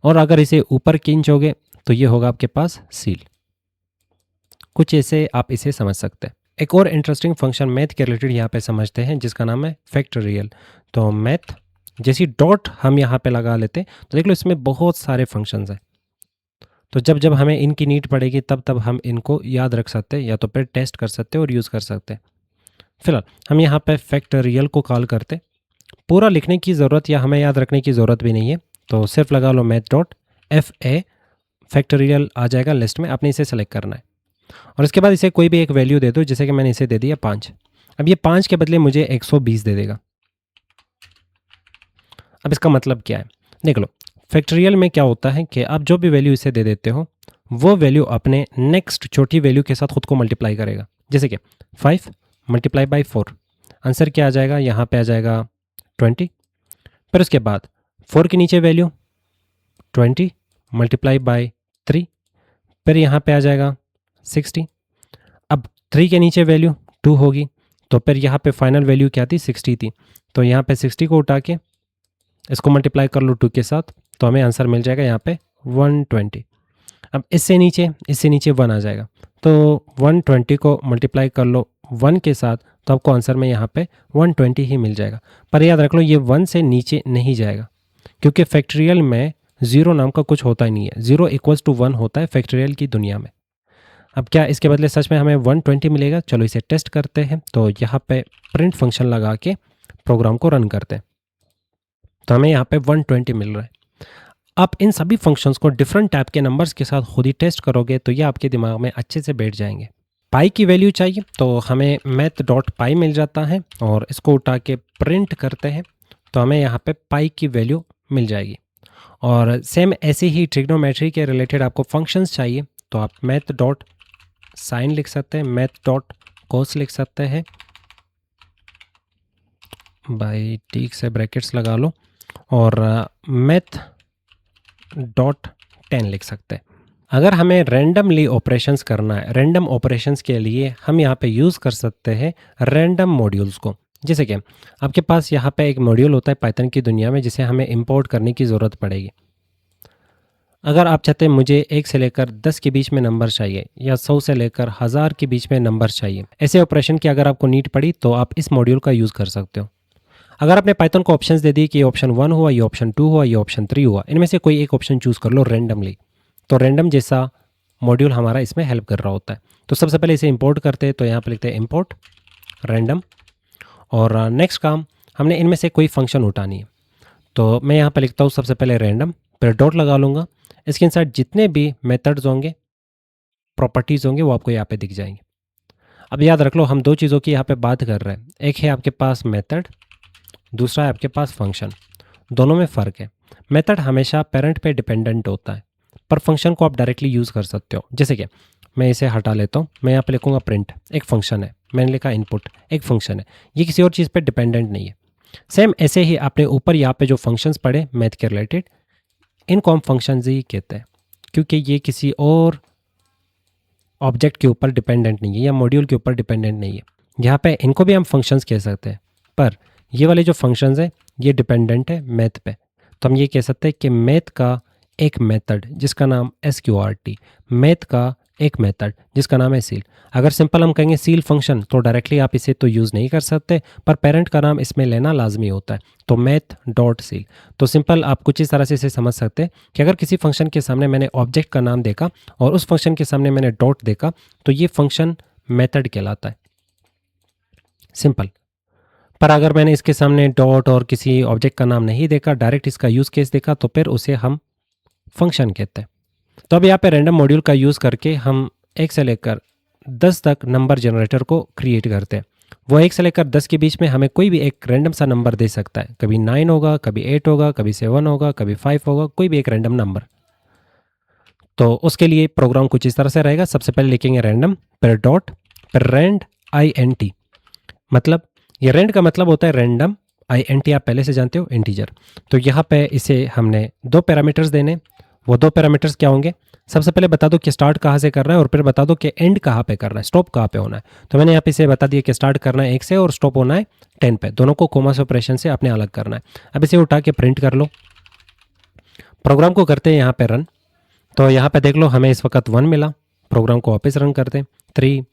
और अगर इसे ऊपर खींचोगे तो ये होगा आपके पास सील। कुछ ऐसे आप इसे समझ सकते हैं। एक और इंटरेस्टिंग फंक्शन मैथ के रिलेटेड यहाँ पे समझते हैं जिसका नाम है फैक्टोरियल। तो मैथ जैसी डॉट हम यहाँ पे लगा लेते हैं तो देख लो इसमें बहुत सारे फंक्शंस हैं। तो जब जब हमें इनकी नीड पड़ेगी तब तब हम इनको याद रख सकते हैं या तो फिर टेस्ट कर सकते हैं और यूज़ कर सकते हैं। फिलहाल हम यहाँ पे फैक्टोरियल को कॉल करते। पूरा लिखने की ज़रूरत या हमें याद रखने की ज़रूरत भी नहीं है, तो सिर्फ लगा लो मैथ डॉट FA, फैक्टोरियल आ जाएगा लिस्ट में, आपने इसे सेलेक्ट करना है और इसके बाद इसे कोई भी एक वैल्यू दे दो। जैसे कि मैंने इसे दे दिया 5। अब ये 5 के बदले मुझे 120 दे देगा। अब इसका मतलब क्या है देख लो। फैक्टोरियल में क्या होता है कि आप जो भी वैल्यू इसे दे देते हो वो वैल्यू अपने नेक्स्ट छोटी वैल्यू के साथ खुद को मल्टीप्लाई करेगा। जैसे कि 5 मल्टीप्लाई बाई 4, आंसर क्या आ जाएगा, यहाँ पे आ जाएगा 20। फिर उसके बाद 4 के नीचे वैल्यू 20 मल्टीप्लाई बाई 3, फिर यहाँ पे आ जाएगा 60। अब 3 के नीचे वैल्यू 2 होगी, तो फिर यहाँ पे फाइनल वैल्यू क्या थी, 60 थी। तो यहाँ पे 60 को उठा के इसको मल्टीप्लाई कर लो 2 के साथ, तो हमें आंसर मिल जाएगा यहाँ पे 120। अब इससे नीचे 1 आ जाएगा, तो 120 को मल्टीप्लाई कर लो 1 के साथ, तो आपको आंसर में यहाँ पे 120 ही मिल जाएगा। पर याद रख लो ये 1 से नीचे नहीं जाएगा, क्योंकि फैक्टोरियल में 0 नाम का कुछ होता ही नहीं है। 0 इक्वल्स टू 1 होता है फैक्टोरियल की दुनिया में। अब क्या इसके बदले सच में हमें 120 मिलेगा? चलो इसे टेस्ट करते हैं। तो यहाँ पे प्रिंट फंक्शन लगा के प्रोग्राम को रन करते हैं, तो हमें यहाँ पे 120 मिल रहा है। आप इन सभी फंक्शंस को डिफरेंट टाइप के नंबर्स के साथ खुद ही टेस्ट करोगे तो ये आपके दिमाग में अच्छे से बैठ जाएंगे। पाई की वैल्यू चाहिए तो हमें मैथ डॉट पाई मिल जाता है और इसको उठा के प्रिंट करते हैं तो हमें यहाँ पे पाई की वैल्यू मिल जाएगी। और सेम ऐसे ही ट्रिग्नोमेट्री के रिलेटेड आपको फंक्शंस चाहिए तो आप मैथ डॉट साइन लिख सकते हैं, मैथ डॉट कोस लिख सकते हैं, भाई ठीक से ब्रैकेट्स लगा लो, और मैथ डॉट 10 लिख सकते हैं। अगर हमें रैंडमली ऑपरेशंस करना है, रैंडम ऑपरेशंस के लिए हम यहाँ पे यूज़ कर सकते हैं रैंडम मॉड्यूल्स को। जैसे कि आपके पास यहाँ पे एक मॉड्यूल होता है पाइथन की दुनिया में जिसे हमें इंपोर्ट करने की ज़रूरत पड़ेगी। अगर आप चाहते हैं मुझे 1 से लेकर 10 के बीच में नंबर चाहिए या 100 से लेकर 1000 के बीच में नंबर चाहिए, ऐसे ऑपरेशन की अगर आपको नीड पड़ी तो आप इस मॉड्यूल का यूज़ कर सकते हो। अगर आपने पाइथन को ऑप्शंस दे दिए कि ये ऑप्शन 1 हुआ, ये ऑप्शन 2 हुआ, ये ऑप्शन 3 हुआ, इनमें से कोई एक ऑप्शन चूज़ कर लो रैंडमली, तो रैंडम जैसा मॉड्यूल हमारा इसमें हेल्प कर रहा होता है। तो सबसे पहले इसे इंपोर्ट करते हैं, तो यहाँ पर लिखते हैं इंपोर्ट रैंडम, और नेक्स्ट काम हमने इनमें से कोई फंक्शन उठानी है। तो मैं यहाँ पर लिखता हूँ सबसे पहले रैंडम, फिर डॉट लगा लूँगा। इसके इनसाइड जितने भी मेथड्स होंगे, प्रॉपर्टीज़ होंगे, वो आपको यहाँ पे दिख जाएंगे। अब याद रख लो हम 2 चीज़ों की यहाँ पे बात कर रहे हैं। एक है आपके पास मेथड, दूसरा है आपके पास फंक्शन। दोनों में फ़र्क है। मेथड हमेशा पेरेंट पे डिपेंडेंट होता है, पर फंक्शन को आप डायरेक्टली यूज़ कर सकते हो। जैसे कि मैं इसे हटा लेता हूँ, मैं यहाँ पे लिखूँगा प्रिंट, एक फंक्शन है। मैंने लिखा इनपुट, एक फंक्शन है। ये किसी और चीज़ पे डिपेंडेंट नहीं है। सेम ऐसे ही आपने ऊपर यहाँ पे जो फंक्शंस पढ़े मैथ के रिलेटेड, इनको हम फंक्शंस ही कहते हैं, क्योंकि ये किसी और ऑब्जेक्ट के ऊपर डिपेंडेंट नहीं है या मॉड्यूल के ऊपर डिपेंडेंट नहीं है। यहाँ पे इनको भी हम फंक्शंस कह सकते हैं, पर ये वाले जो फंक्शंस हैं ये डिपेंडेंट है मैथ पे। तो हम ये कह सकते हैं कि मैथ का एक मेथड जिसका नाम SQRT, मैथ का एक मेथड जिसका नाम है सील। अगर सिंपल हम कहेंगे सील फंक्शन तो डायरेक्टली आप इसे तो यूज़ नहीं कर सकते, पर पेरेंट का नाम इसमें लेना लाजमी होता है, तो मैथ डॉट सील। तो सिंपल आप कुछ इस तरह से इसे समझ सकते हैं कि अगर किसी फंक्शन के सामने मैंने ऑब्जेक्ट का नाम देखा और उस फंक्शन के सामने मैंने डॉट देखा तो ये फंक्शन मेथड कहलाता है, सिंपल। पर अगर मैंने इसके सामने डॉट और किसी ऑब्जेक्ट का नाम नहीं देखा, डायरेक्ट इसका यूज़ केस देखा, तो फिर उसे हम फंक्शन कहते हैं। तो अब यहाँ पे रैंडम मॉड्यूल का यूज़ करके हम 1 से लेकर 10 तक नंबर जनरेटर को क्रिएट करते हैं। वो 1 से लेकर 10 के बीच में हमें कोई भी एक रैंडम सा नंबर दे सकता है, कभी 9 होगा, कभी 8 होगा, कभी 7 होगा, कभी 5 होगा, कोई भी एक रैंडम नंबर। तो उसके लिए प्रोग्राम कुछ इस तरह से रहेगा। सबसे पहले लिखेंगे रैंडम, फिर डॉट, फिर रैंड INT, मतलब ये रैंड का मतलब होता है रैंडम, INT आप पहले से जानते हो इंटीजर। तो यहाँ पे इसे हमने 2 पैरामीटर्स देने। वो 2 पैरामीटर्स क्या होंगे? सबसे पहले बता दो कि स्टार्ट कहाँ से करना है और फिर बता दो कि एंड कहाँ पे करना है, स्टॉप कहाँ पे होना है। तो मैंने यहाँ पे इसे बता दिया कि स्टार्ट करना है 1 से और स्टॉप होना है 10 पे। दोनों को कोमा से ऑपरेशन से अपने अलग करना है। अब इसे उठा के प्रिंट कर लो। प्रोग्राम को करते हैं यहाँ पे रन। तो यहाँ पे देख लो हमें इस वक्त 1 मिला। प्रोग्राम को वापस रन करते हैं। 3,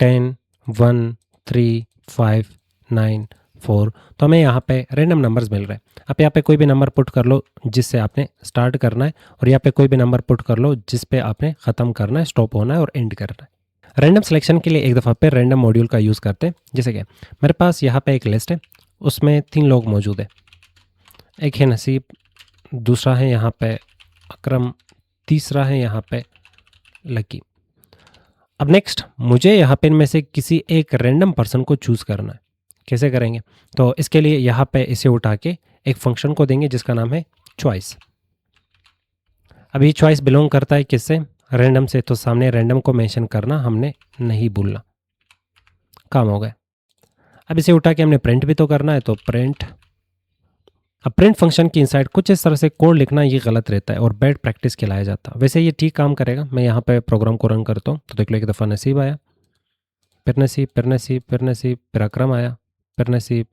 10, 1, 3, 5, 9, 4। तो हमें यहाँ पे रैंडम नंबर्स मिल रहे हैं। अब यहाँ पे कोई भी नंबर पुट कर लो जिससे आपने स्टार्ट करना है, और यहाँ पे कोई भी नंबर पुट कर लो जिस पे आपने ख़त्म करना है, स्टॉप होना है और एंड करना है। रैंडम सिलेक्शन के लिए एक दफ़ा पे रैंडम मॉड्यूल का यूज़ करते हैं। जैसे कि मेरे पास यहाँ पे एक लिस्ट है, उसमें 3 लोग मौजूद है। एक है नसीब, दूसरा है यहाँ पे अकरम, तीसरा है यहाँ पे लकी। अब नेक्स्ट मुझे यहाँ पे इनमें से किसी एक रैंडम पर्सन को चूज़ करना है। कैसे करेंगे? तो इसके लिए यहाँ पे इसे उठा के एक फंक्शन को देंगे जिसका नाम है चॉइस। अब ये चॉइस बिलोंग करता है किससे? रैंडम से। तो सामने रैंडम को मेंशन करना हमने नहीं भूलना। काम हो गया। अब इसे उठा के हमने प्रिंट भी तो करना है, तो प्रिंट। अब प्रिंट फंक्शन की इनसाइड कुछ इस तरह से कोड लिखना ये गलत रहता है और बैड प्रैक्टिस कहलाया जाता है। वैसे ये ठीक काम करेगा। मैं यहाँ पे प्रोग्राम को रन करता हूँ तो देख लो एक दफ़ा नसीब आया, फिर नसीब, फिर नसीब, फिर नसीब, फिर अकरम आया, फिर नसीब,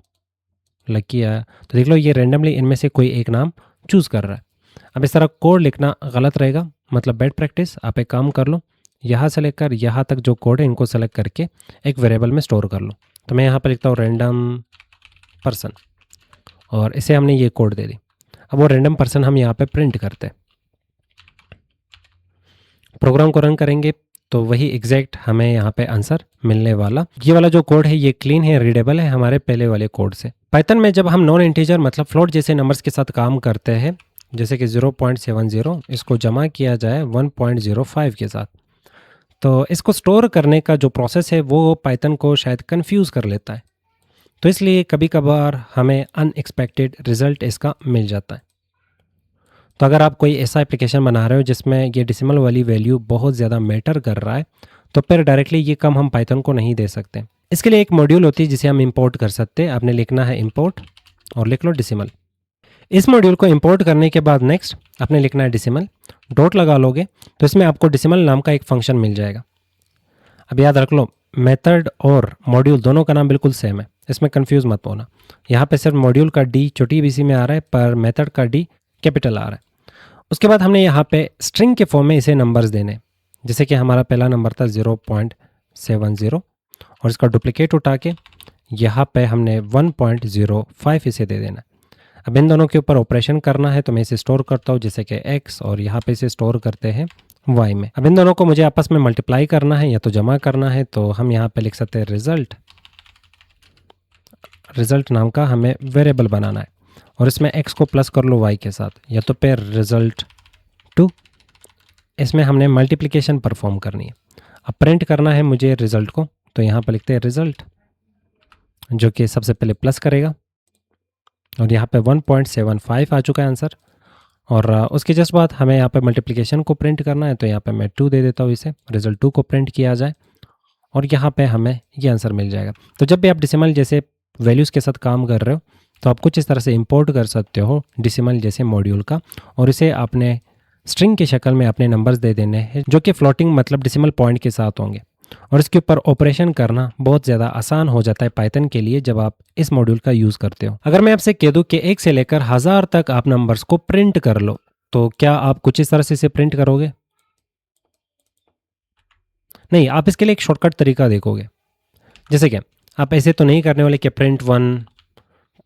लकी आया। तो देख लो ये रैंडमली इनमें से कोई एक नाम चूज़ कर रहा है। अब इस तरह कोड लिखना गलत रहेगा, मतलब बैड प्रैक्टिस। आप एक काम कर लो, यहाँ से लेकर यहाँ तक जो कोड है इनको सेलेक्ट करके एक वेरिएबल में स्टोर कर लो। तो मैं यहाँ पर लिखता हूँ रैंडम पर्सन, और इसे हमने ये कोड दे दी। अब वो रैंडम पर्सन हम यहाँ पे प्रिंट करते हैं। प्रोग्राम को रन करेंगे तो वही एग्जैक्ट हमें यहाँ पे आंसर मिलने वाला। ये वाला जो कोड है ये क्लीन है, रीडेबल है हमारे पहले वाले कोड से। पाइथन में जब हम नॉन इंटीजर मतलब फ्लोट जैसे नंबर्स के साथ काम करते हैं, जैसे कि 0.70, इसको जमा किया जाए 1.05 के साथ, तो इसको स्टोर करने का जो प्रोसेस है वो पाइथन को शायद कन्फ्यूज़ कर लेता है। तो इसलिए कभी कभार हमें अनएक्सपेक्टेड रिजल्ट इसका मिल जाता है। तो अगर आप कोई ऐसा एप्लीकेशन बना रहे हो जिसमें ये डेसिमल वाली वैल्यू बहुत ज़्यादा मैटर कर रहा है, तो फिर डायरेक्टली ये कम हम पाइथन को नहीं दे सकते। इसके लिए एक मॉड्यूल होती है जिसे हम इंपोर्ट कर सकते हैं। आपने लिखना है इंपोर्ट और लिख लो डेसिमल। इस मॉड्यूल को इंपोर्ट करने के बाद नेक्स्ट आपने लिखना है डेसिमल, डॉट लगा लोगे तो इसमें आपको डेसिमल नाम का एक फंक्शन मिल जाएगा। अब याद रख लो मेथड और मॉड्यूल दोनों का नाम बिल्कुल सेम है, इसमें कंफ्यूज मत होना। यहाँ पे सिर्फ मॉड्यूल का डी छोटी बीसी में आ रहा है, पर मेथड का डी कैपिटल आ रहा है। उसके बाद हमने यहाँ पे स्ट्रिंग के फॉर्म में इसे नंबर्स देने, जैसे कि हमारा पहला नंबर था 0.70 और इसका डुप्लीकेट उठा के यहाँ पे हमने 1.05 इसे दे देना। अब इन दोनों के ऊपर ऑपरेशन करना है, तो मैं इसे स्टोर करता हूँ जैसे कि x, और यहाँ पे इसे स्टोर करते हैं y में। अब इन दोनों को मुझे आपस में मल्टीप्लाई करना है या तो जमा करना है, तो हम यहाँ पे लिख सकते हैं रिजल्ट नाम का हमें वेरिएबल बनाना है, और इसमें x को प्लस कर लो y के साथ, या तो फिर result2। इसमें हमने मल्टीप्लिकेशन परफॉर्म करनी है। अब प्रिंट करना है मुझे रिजल्ट को, तो यहाँ पर लिखते हैं रिजल्ट, जो कि सबसे पहले प्लस करेगा, और यहाँ पे 1.75 आ चुका है आंसर। और उसके जस्ट बाद हमें यहाँ पे मल्टीप्लिकेशन को प्रिंट करना है, तो यहाँ पे मैं 2 दे देता हूँ, इसे रिजल्ट 2 को प्रिंट किया जाए और यहाँ पे हमें ये आंसर मिल जाएगा। तो जब भी आप डेसिमल जैसे वैल्यूज़ के साथ काम कर रहे हो तो आप कुछ इस तरह से इंपोर्ट कर सकते हो डेसिमल जैसे मॉड्यूल का, और इसे आपने स्ट्रिंग की शक्ल में अपने नंबर्स दे देने हैं जो कि फ्लोटिंग मतलब डेसिमल पॉइंट के साथ होंगे, और इसके ऊपर ऑपरेशन करना बहुत ज़्यादा आसान हो जाता है पाइथन के लिए जब आप इस मॉड्यूल का यूज़ करते हो। अगर मैं आपसे कह दूं कि 1 से लेकर 1000 तक आप नंबर्स को प्रिंट कर लो, तो क्या आप कुछ इस तरह से इसे प्रिंट करोगे? नहीं, आप इसके लिए एक शॉर्टकट तरीका देखोगे। जैसे कि आप ऐसे तो नहीं करने वाले कि प्रिंट 1,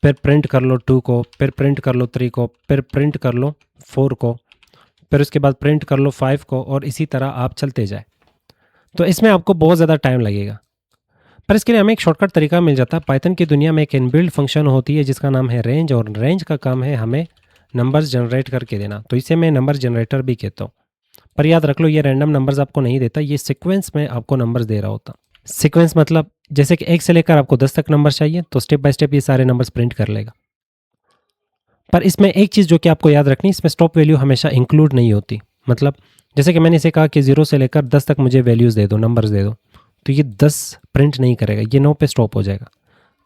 फिर प्रिंट कर लो 2 को, फिर प्रिंट कर लो 3 को, फिर प्रिंट कर लो 4 को, फिर उसके बाद प्रिंट कर लो 5 को, और इसी तरह आप चलते जाए। तो इसमें आपको बहुत ज़्यादा टाइम लगेगा। पर इसके लिए हमें एक शॉर्टकट तरीका मिल जाता है। पाइथन की दुनिया में एक इनबिल्ट फंक्शन होती है जिसका नाम है रेंज, और रेंज का काम है हमें नंबर्स जनरेट करके देना। तो इसे मैं नंबर जनरेटर भी कहता हूँ। पर याद रख लो, ये रैंडम नंबर्स आपको नहीं देता, ये सीक्वेंस में आपको नंबर्स दे रहा होता। सीक्वेंस मतलब जैसे कि 1 से लेकर आपको 10 तक नंबर चाहिए, तो स्टेप बाय स्टेप ये सारे नंबर्स प्रिंट कर लेगा। पर इसमें एक चीज़ जो कि आपको याद रखनी, इसमें स्टॉप वैल्यू हमेशा इंक्लूड नहीं होती। मतलब जैसे कि मैंने इसे कहा कि 0 से लेकर 10 तक मुझे वैल्यूज़ दे दो, नंबर्स दे दो, तो ये 10 प्रिंट नहीं करेगा, ये 9 पे स्टॉप हो जाएगा।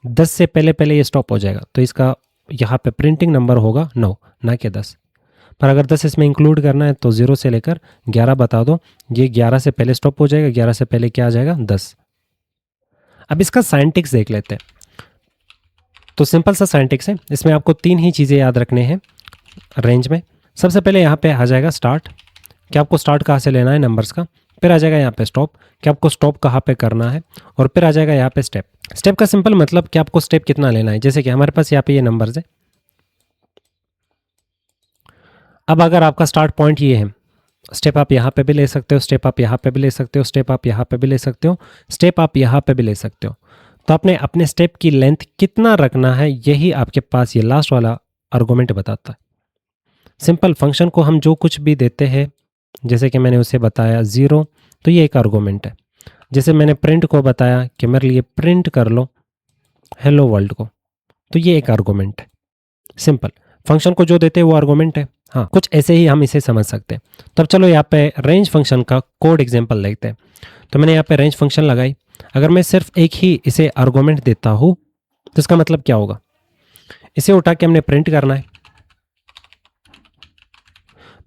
10 से पहले पहले ये स्टॉप हो जाएगा, तो इसका यहाँ पे प्रिंटिंग नंबर होगा 9, ना कि 10। पर अगर 10 इसमें इंक्लूड करना है तो 0 से लेकर 11 बता दो, ये 11 से पहले स्टॉप हो जाएगा, 11 से पहले क्या आ जाएगा? 10। अब इसका साइंटिक्स देख लेते हैं। तो सिंपल सा साइंटिक्स है, इसमें आपको 3 ही चीज़ें याद रखने हैं रेंज में। सबसे पहले यहाँ पे आ जाएगा स्टार्ट, कि आपको स्टार्ट कहाँ से लेना है नंबर्स का। फिर आ जाएगा यहाँ पे स्टॉप, कि आपको स्टॉप कहाँ पे करना है। और फिर आ जाएगा यहाँ पे स्टेप। स्टेप का सिंपल मतलब कि आपको स्टेप कितना लेना है। जैसे कि हमारे पास यहाँ पे ये नंबर्स है। अब अगर आपका स्टार्ट पॉइंट ये है, स्टेप आप यहाँ पे भी ले सकते हो, स्टेप आप यहाँ पे भी ले सकते हो, स्टेप आप यहाँ पे भी ले सकते हो, स्टेप आप यहाँ पे भी ले सकते हो। तो आपने अपने स्टेप की लेंथ कितना रखना है, यही आपके पास ये लास्ट वाला आर्गुमेंट बताता है। सिंपल फंक्शन को हम जो कुछ भी देते हैं, जैसे कि मैंने उसे बताया 0, तो ये एक आर्गुमेंट है। जैसे मैंने प्रिंट को बताया कि मेरे लिए प्रिंट कर लो हेलो वर्ल्ड को, तो ये एक आर्गुमेंट है। सिंपल फंक्शन को जो देते हैं वो आर्गुमेंट है। हाँ, कुछ ऐसे ही हम इसे समझ सकते हैं। तो अब चलो यहाँ पे रेंज फंक्शन का कोड एग्जांपल देखते हैं। तो मैंने यहाँ पे रेंज फंक्शन लगाई। अगर मैं सिर्फ एक ही इसे आर्गुमेंट देता हूँ तो इसका मतलब क्या होगा? इसे उठा के हमने प्रिंट करना है।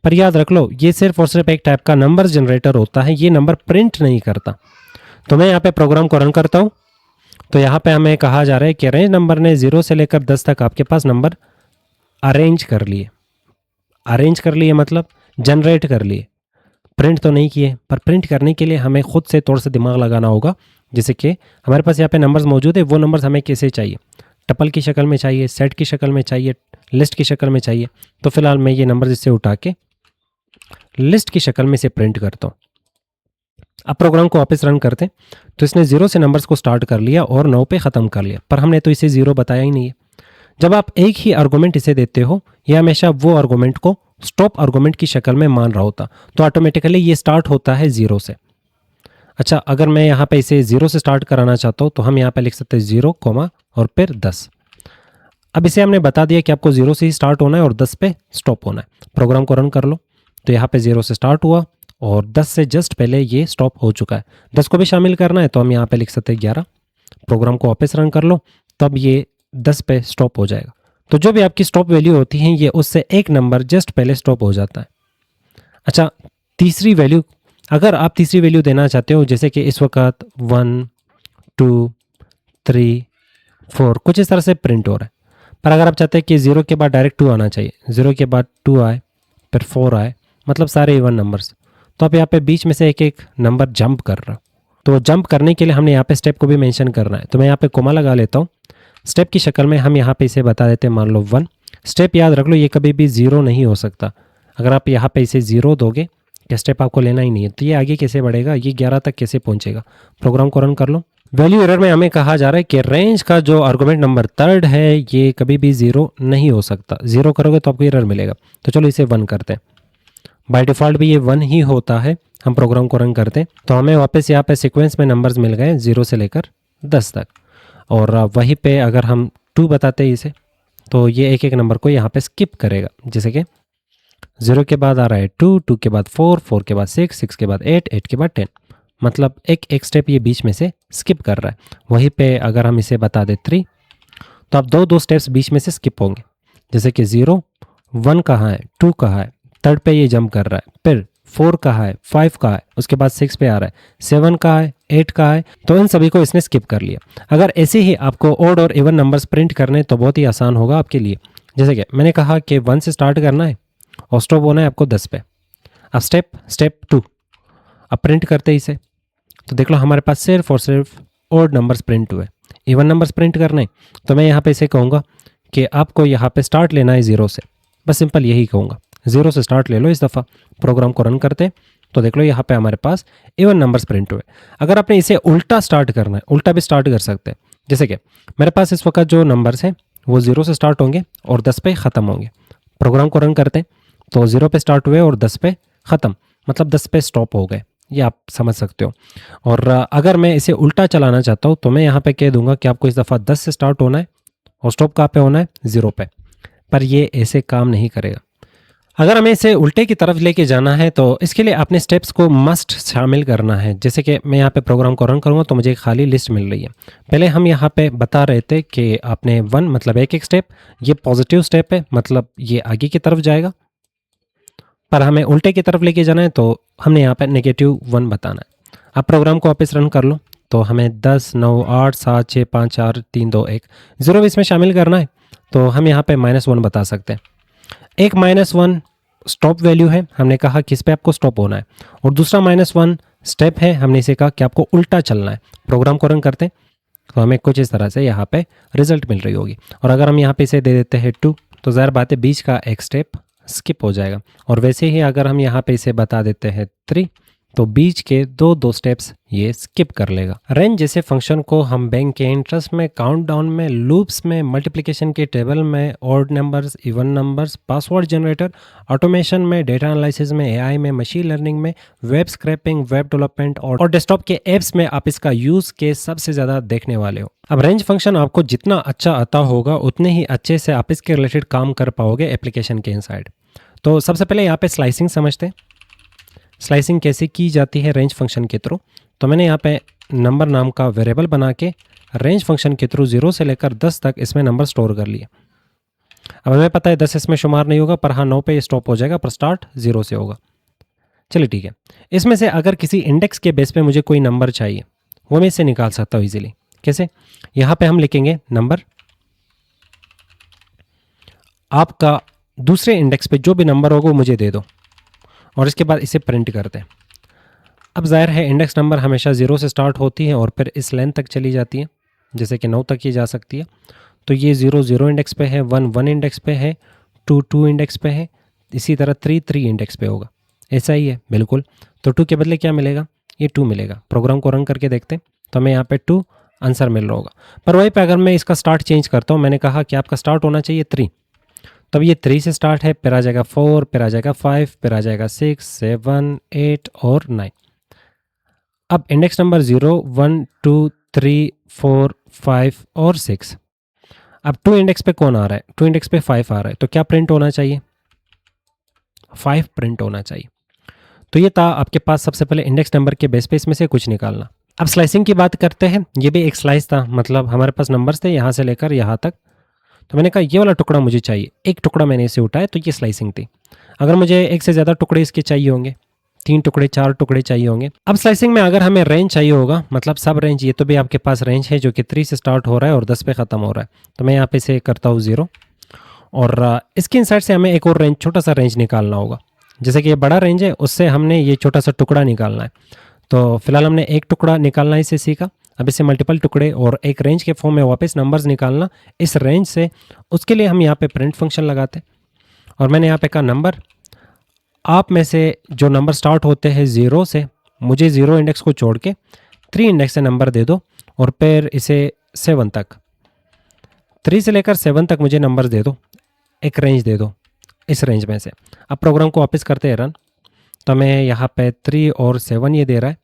पर याद रख लो, ये सिर्फ और सिर्फ एक टाइप का नंबर जनरेटर होता है, ये नंबर प्रिंट नहीं करता। तो मैं यहाँ पे प्रोग्राम को रन करता हूँ। तो यहाँ पे हमें कहा जा रहा है कि रेंज नंबर ने 0 से लेकर 10 तक आपके पास नंबर अरेंज कर लिए। अरेंज कर लिए मतलब जनरेट कर लिए, प्रिंट तो नहीं किए। पर प्रिंट करने के लिए हमें खुद से थोड़ा सा दिमाग लगाना होगा। जैसे कि हमारे पास यहाँ पे नंबर्स मौजूद है, वो नंबर्स हमें कैसे चाहिए? टपल की शक्ल में चाहिए, सेट की शक्ल में चाहिए, लिस्ट की शक्ल में चाहिए। तो फिलहाल मैं ये नंबर्स इससे उठा के लिस्ट की शक्ल में इसे प्रिंट करता हूँ। अब प्रोग्राम को वापस रन करते हैं। तो इसने 0 से नंबर्स को स्टार्ट कर लिया और 9 पे ख़त्म कर लिया, पर हमने तो इसे 0 बताया ही नहीं है। जब आप एक ही आर्गुमेंट इसे देते हो, ये हमेशा वो आर्गुमेंट को स्टॉप आर्गुमेंट की शक्ल में मान रहा होता, तो ऑटोमेटिकली ये स्टार्ट होता है 0 से। अच्छा, अगर मैं यहाँ पे इसे 0 से स्टार्ट कराना चाहता हूँ तो हम यहाँ पे लिख सकते हैं 0, और फिर 10। अब इसे हमने बता दिया कि आपको 0 से ही स्टार्ट होना है और 10 पे स्टॉप होना है। प्रोग्राम को रन कर लो। तो यहाँ पे 0 से स्टार्ट हुआ और 10 से जस्ट पहले ये स्टॉप हो चुका है। 10 को भी शामिल करना है तो हम यहाँ पे लिख सकते हैं 11। प्रोग्राम को वापस रन कर लो, तब ये 10 पे स्टॉप हो जाएगा। तो जो भी आपकी स्टॉप वैल्यू होती है, ये उससे एक नंबर जस्ट पहले स्टॉप हो जाता है। अच्छा, तीसरी वैल्यू, अगर आप तीसरी वैल्यू देना चाहते हो, जैसे कि इस वक्त 1, 2, 3, 4 कुछ इस तरह से प्रिंट हो रहा है। पर अगर आप चाहते हैं कि 0 के बाद डायरेक्ट 2 आना चाहिए, 0 के बाद 2 आए, फिर 4 आए, मतलब सारे इवन नंबर्स, तो आप यहाँ पे बीच में से एक एक नंबर जंप कर रहा हो। तो जंप करने के लिए हमने यहाँ पे स्टेप को भी मेंशन करना है। तो मैं यहाँ पे कोमा लगा लेता हूँ। स्टेप की शक्ल में हम यहाँ पे इसे बता देते हैं, मान लो 1। स्टेप याद रख लो, ये कभी भी 0 नहीं हो सकता। अगर आप यहाँ पे इसे 0 दोगे, कि स्टेप आपको लेना ही नहीं है, तो ये आगे कैसे बढ़ेगा, ये 11 तक कैसे पहुँचेगा? प्रोग्राम को रन कर लो। वैल्यू एरर में हमें कहा जा रहा है कि रेंज का जो आर्गुमेंट नंबर 3 है, ये कभी भी 0 नहीं हो सकता। 0 करोगे तो आपको एरर मिलेगा। तो चलो इसे 1 करते हैं। बाय डिफ़ॉल्ट भी ये 1 ही होता है। हम प्रोग्राम को रन करते हैं तो हमें वापस यहाँ पे सीक्वेंस में नंबर्स मिल गए 0 से लेकर 10 तक। और वहीं पे अगर हम 2 बताते हैं इसे, तो ये एक एक नंबर को यहाँ पे स्किप करेगा। जैसे कि 0 के बाद आ रहा है 2, 2 के बाद 4, 4 के बाद 6, 6 के बाद 8, 8 के बाद 10, मतलब एक एक स्टेप ये बीच में से स्किप कर रहा है। वहीं पे अगर हम इसे बता दें 3, तो आप 2-2 स्टेप्स बीच में से स्किप होंगे। जैसे कि 0, 1 कहाँ है, 2 कहाँ है, थर्ड पे ये जंप कर रहा है, फिर 4 कहाँ है, 5 कहाँ है, उसके बाद 6 पे आ रहा है, 7 कहाँ है, 8 कहाँ है, तो इन सभी को इसने स्किप कर लिया। अगर ऐसे ही आपको ऑड और इवन नंबर्स प्रिंट करने तो बहुत ही आसान होगा आपके लिए। जैसे कि मैंने कहा कि 1 से स्टार्ट करना है और स्टॉप होना है आपको 10 पे। अब स्टेप 2, अब प्रिंट करते ही इसे, तो देख लो हमारे पास सिर्फ और सिर्फ ऑड नंबर्स प्रिंट हुए। इवन नंबर्स प्रिंट करने तो मैं यहाँ पे इसे कहूँगा कि आपको यहाँ पे स्टार्ट लेना है 0 से, बस सिंपल यही कहूँगा, 0 से स्टार्ट ले लो। इस दफ़ा प्रोग्राम को रन करते तो देख लो यहाँ पे हमारे पास इवन नंबर्स प्रिंट हुए। अगर आपने इसे उल्टा स्टार्ट करना है, उल्टा भी स्टार्ट कर सकते हैं। जैसे कि मेरे पास इस वक्त जो नंबर्स हैं वो 0 से स्टार्ट होंगे और 10 पे ख़त्म होंगे। प्रोग्राम को रन करते तो 0 पे स्टार्ट हुए और 10 पे ख़त्म, मतलब 10 पे स्टॉप हो गए, ये आप समझ सकते हो। और अगर मैं इसे उल्टा चलाना चाहता हूँ तो मैं यहाँ पे कह दूंगा कि आपको इस दफ़ा 10 से स्टार्ट होना है और स्टॉप कहाँ पे होना है, 0 पे। पर ये ऐसे काम नहीं करेगा। अगर हमें इसे उल्टे की तरफ लेके जाना है तो इसके लिए आपने स्टेप्स को मस्ट शामिल करना है। जैसे कि मैं यहाँ पे प्रोग्राम को रन करूँगा तो मुझे एक खाली लिस्ट मिल रही है। पहले हम यहाँ पे बता रहे थे कि आपने 1 मतलब एक स्टेप, ये पॉजिटिव स्टेप है, मतलब ये आगे की तरफ जाएगा। पर हमें उल्टे की तरफ लेके जाना है तो हमने यहाँ पे -1 बताना है। अब प्रोग्राम को वापस रन कर लो तो हमें 10, 9, 8, 7, 6, 5, 4, 3, 2, 1, 0 भी इसमें शामिल करना है तो हम यहाँ पे -1 बता सकते हैं। एक -1 स्टॉप वैल्यू है, हमने कहा किस पे आपको स्टॉप होना है, और दूसरा -1 स्टेप है, हमने इसे कहा कि आपको उल्टा चलना है। प्रोग्राम को रन करते तो हमें कुछ इस तरह से यहाँ पे रिजल्ट मिल रही होगी। और अगर हम यहाँ पे इसे दे देते हैं 2 तो ज़ाहिर बात है बीच का एक स्टेप स्किप हो जाएगा। और वैसे ही अगर हम यहाँ पे इसे बता देते हैं 3 तो बीच के 2 स्टेप्स ये स्किप कर लेगा। रेंज जैसे फंक्शन को हम बैंक के इंटरेस्ट में, काउंटडाउन में, लूप्स में, मल्टीप्लिकेशन के टेबल में, odd numbers, even numbers, password generator, automation में, डेटा एनालिसिस में, एआई में, मशीन लर्निंग में, वेब स्क्रैपिंग, वेब डेवलपमेंट और डेस्कटॉप के एप्स में आप इसका यूज केस सबसे ज़्यादा देखने वाले हो। अब रेंज फंक्शन आपको जितना अच्छा आता होगा उतने ही अच्छे से आप इसके रिलेटेड काम कर पाओगे एप्लीकेशन के इनसाइड। तो सबसे पहले यहाँ पे स्लाइसिंग समझते हैं। स्लाइसिंग कैसे की जाती है रेंज फंक्शन के थ्रू। तो मैंने यहाँ पे नंबर नाम का वेरिएबल बना के रेंज फंक्शन के थ्रू 0 से लेकर 10 तक इसमें नंबर स्टोर कर लिए। अब हमें पता है 10 इसमें शुमार नहीं होगा, पर हाँ 9 पे ये स्टॉप हो जाएगा, पर स्टार्ट 0 से होगा। चलिए ठीक है, इसमें से अगर किसी इंडेक्स के बेस पे मुझे कोई नंबर चाहिए वो मैं इससे निकाल सकता हूँ ईजिली। कैसे? यहाँ पे हम लिखेंगे नंबर, आपका दूसरे इंडेक्स पे जो भी नंबर होगा वो मुझे दे दो, और इसके बाद इसे प्रिंट करते हैं। अब जाहिर है इंडेक्स नंबर हमेशा 0 से स्टार्ट होती है और फिर इस लेंथ तक चली जाती है, जैसे कि 9 तक ही जा सकती है। तो ये 0 0 इंडेक्स पे है, 1 1 इंडेक्स पे है, 2 2 इंडेक्स पे है, इसी तरह 3 3 इंडेक्स पे होगा। ऐसा ही है बिल्कुल। तो 2 के बदले क्या मिलेगा? ये 2 मिलेगा। प्रोग्राम को रन करके देखते हैं तो हमें यहाँ पे 2 आंसर मिल रहा होगा। पर वहीं पे अगर मैं इसका स्टार्ट चेंज करता हूँ, मैंने कहा कि आपका स्टार्ट होना चाहिए 3, तब ये 3 से स्टार्ट है, फिर आ जाएगा 4, फिर आ जाएगा 5, फिर आ जाएगा 6, 7, 8 और 9। अब इंडेक्स नंबर 0 1 2 3 4 5 और 6। अब 2 इंडेक्स पे कौन आ रहा है? 2 इंडेक्स पे 5 आ रहा है, तो क्या प्रिंट होना चाहिए? 5 प्रिंट होना चाहिए। तो ये था आपके पास सबसे पहले इंडेक्स नंबर के बेस पे इसमें से कुछ निकालना। अब स्लाइसिंग की बात करते हैं। ये भी एक स्लाइस था, मतलब हमारे पास नंबर्स थे यहाँ से लेकर यहाँ तक। तो मैंने कहा ये वाला टुकड़ा मुझे चाहिए, एक टुकड़ा मैंने इसे उठाया, तो ये स्लाइसिंग थी। अगर मुझे एक से ज़्यादा टुकड़े इसके चाहिए होंगे, 3 टुकड़े 4 टुकड़े चाहिए होंगे। अब स्लाइसिंग में अगर हमें रेंज चाहिए होगा, मतलब सब रेंज, ये तो भी आपके पास रेंज है जो कि 3 से स्टार्ट हो रहा है और 10 पे ख़त्म हो रहा है। तो मैं यहाँ पे इसे करता हूँ 0, और इसके इनसाइड से हमें एक और रेंज, छोटा सा रेंज निकालना होगा। जैसे कि ये बड़ा रेंज है, उससे हमने ये छोटा सा टुकड़ा निकालना है। तो फिलहाल हमने एक टुकड़ा निकालना इसे सीखा। अब इससे मल्टीपल टुकड़े और एक रेंज के फॉर्म में वापस नंबर्स निकालना इस रेंज से, उसके लिए हम यहाँ पे प्रिंट फंक्शन लगाते हैं। और मैंने यहाँ पे कहा नंबर, आप में से जो नंबर स्टार्ट होते हैं 0 से, मुझे 0 इंडेक्स को छोड़ के 3 इंडेक्स से नंबर दे दो, और फिर इसे 7 तक, 3 से लेकर 7 तक मुझे नंबर दे दो, एक रेंज दे दो इस रेंज में से। अब प्रोग्राम को वापस करते हैं रन। तो हमें यहाँ पे 3 और 7 ये दे रहा है,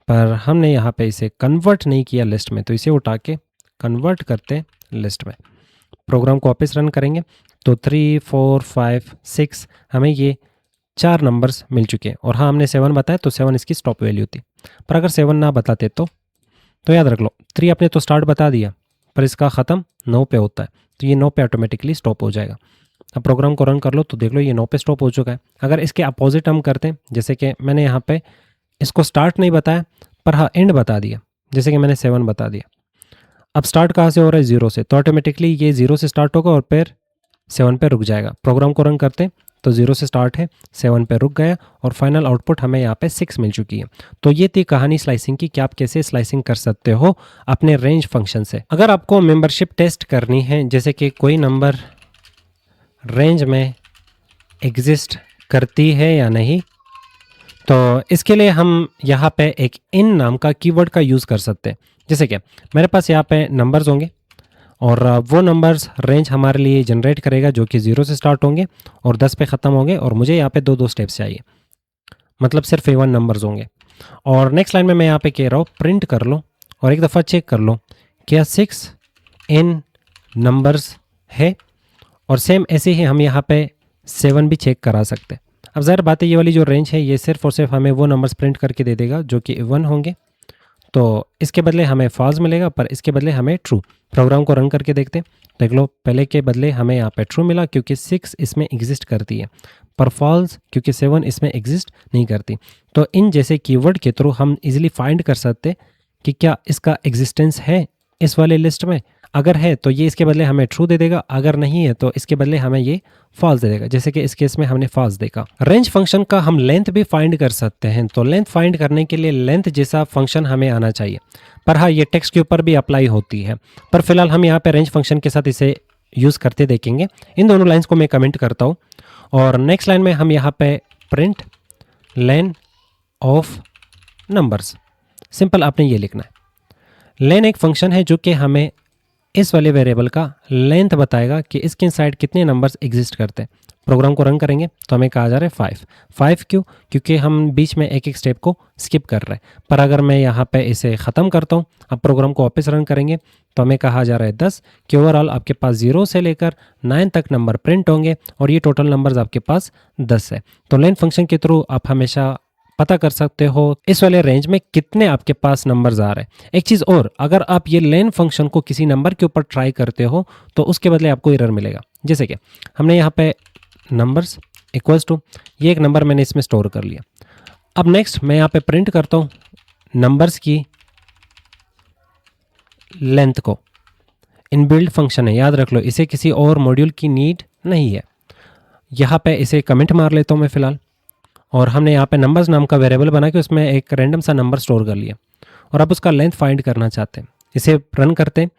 पर हमने यहाँ पे इसे कन्वर्ट नहीं किया लिस्ट में, तो इसे उठा के कन्वर्ट करते लिस्ट में। प्रोग्राम को वापस रन करेंगे तो 3 4 5 6 हमें ये 4 नंबर्स मिल चुके हैं। और हाँ, हमने 7 बताया तो 7 इसकी स्टॉप वैल्यू थी। पर अगर 7 ना बताते तो याद रख लो, 3 आपने तो स्टार्ट बता दिया, पर इसका ख़त्म 9 पे होता है, तो ये 9 पे ऑटोमेटिकली स्टॉप हो जाएगा। अब प्रोग्राम को रन कर लो तो देख लो ये 9 पे स्टॉप हो चुका है। अगर इसके अपोजिट हम करते हैं, जैसे कि मैंने यहाँ पे इसको स्टार्ट नहीं बताया पर हाँ एंड बता दिया, जैसे कि मैंने 7 बता दिया। अब स्टार्ट कहाँ से हो रहा है, 0 से, तो ऑटोमेटिकली ये 0 से स्टार्ट होगा और फिर 7 पे रुक जाएगा। प्रोग्राम को रन करते तो 0 से स्टार्ट है, 7 पे रुक गया और फाइनल आउटपुट हमें यहाँ पे 6 मिल चुकी है। तो ये थी कहानी स्लाइसिंग की कि आप कैसे स्लाइसिंग कर सकते हो अपने रेंज फंक्शन से। अगर आपको मेंबरशिप टेस्ट करनी है, जैसे कि कोई नंबर रेंज में एग्जिस्ट करती है या नहीं, तो इसके लिए हम यहाँ पे एक इन नाम का कीवर्ड का यूज़ कर सकते हैं। जैसे कि मेरे पास यहाँ पे नंबर्स होंगे और वो नंबर्स रेंज हमारे लिए जनरेट करेगा जो कि 0 से स्टार्ट होंगे और 10 पे ख़त्म होंगे, और मुझे यहाँ पे दो स्टेप्स चाहिए, मतलब सिर्फ A1 नंबर्स होंगे। और नेक्स्ट लाइन में मैं यहाँ पे कह रहा हूँ प्रिंट कर लो और एक दफ़ा चेक कर लो क्या 6 इन नंबर्स है, और सेम ऐसे ही हम यहाँ पे 7 भी चेक करा सकते हैं। अब ज़ाहिर बात है ये वाली जो रेंज है ये सिर्फ और सिर्फ हमें वो नंबर्स प्रिंट करके दे देगा जो कि 1 होंगे, तो इसके बदले हमें फॉल्स मिलेगा, पर इसके बदले हमें ट्रू। प्रोग्राम को रन करके देखते हैं, देख लो पहले के बदले हमें यहाँ पे ट्रू मिला क्योंकि 6 इसमें एग्जिस्ट करती है, पर फॉल्स क्योंकि 7 इसमें एग्जिस्ट नहीं करती। तो इन जैसे कीवर्ड के थ्रू हम इजीली फाइंड कर सकते कि क्या इसका एग्जिस्टेंस है इस वाले लिस्ट में। अगर है तो ये इसके बदले हमें ट्रू दे देगा, अगर नहीं है तो इसके बदले हमें ये फॉल्स दे देगा, जैसे कि इस केस में हमने फॉल्स देखा। रेंज फंक्शन का हम लेंथ भी फाइंड कर सकते हैं, तो लेंथ फाइंड करने के लिए लेंथ जैसा फंक्शन हमें आना चाहिए, पर हाँ ये टेक्स्ट के ऊपर भी अप्लाई होती है, पर फिलहाल हम यहाँ पे रेंज फंक्शन के साथ इसे यूज़ करते देखेंगे। इन दोनों लाइन्स को मैं कमेंट करता हूँ और नेक्स्ट लाइन में हम यहाँ पे print lane of numbers, simple आपने ये लिखना है। लेन एक फंक्शन है जो कि हमें इस वाले वेरिएबल का लेंथ बताएगा कि इसके इनसाइड कितने नंबर्स एग्जिस्ट करते हैं। प्रोग्राम को रन करेंगे तो हमें कहा जा रहा है 5 क्यों, क्योंकि हम बीच में एक एक स्टेप को स्किप कर रहे हैं। पर अगर मैं यहाँ पे इसे ख़त्म करता हूँ, अब प्रोग्राम को वापस रन करेंगे तो हमें कहा जा रहा है 10 कि ओवरऑल आपके पास 0 से लेकर 9 तक नंबर प्रिंट होंगे और ये टोटल नंबर्स आपके पास 10 है। तो लेन फंक्शन के थ्रू आप हमेशा पता कर सकते हो इस वाले रेंज में कितने आपके पास नंबर्स आ रहे हैं। एक चीज़ और, अगर आप ये लेन फंक्शन को किसी नंबर के ऊपर ट्राई करते हो तो उसके बदले आपको एरर मिलेगा। जैसे कि हमने यहाँ पे नंबर्स इक्वल्स टू ये एक नंबर मैंने इसमें स्टोर कर लिया। अब नेक्स्ट मैं यहाँ पे प्रिंट करता हूँ नंबर्स की लेंथ को। इनबिल्ट फंक्शन है, याद रख लो, इसे किसी और मॉड्यूल की नीड नहीं है। यहाँ पे इसे कमेंट मार लेता हूँ मैं फ़िलहाल, और हमने यहाँ पे नंबर्स नाम का वेरिएबल बना के उसमें एक रैंडम सा नंबर स्टोर कर लिया और अब उसका लेंथ फाइंड करना चाहते हैं। इसे रन करते हैं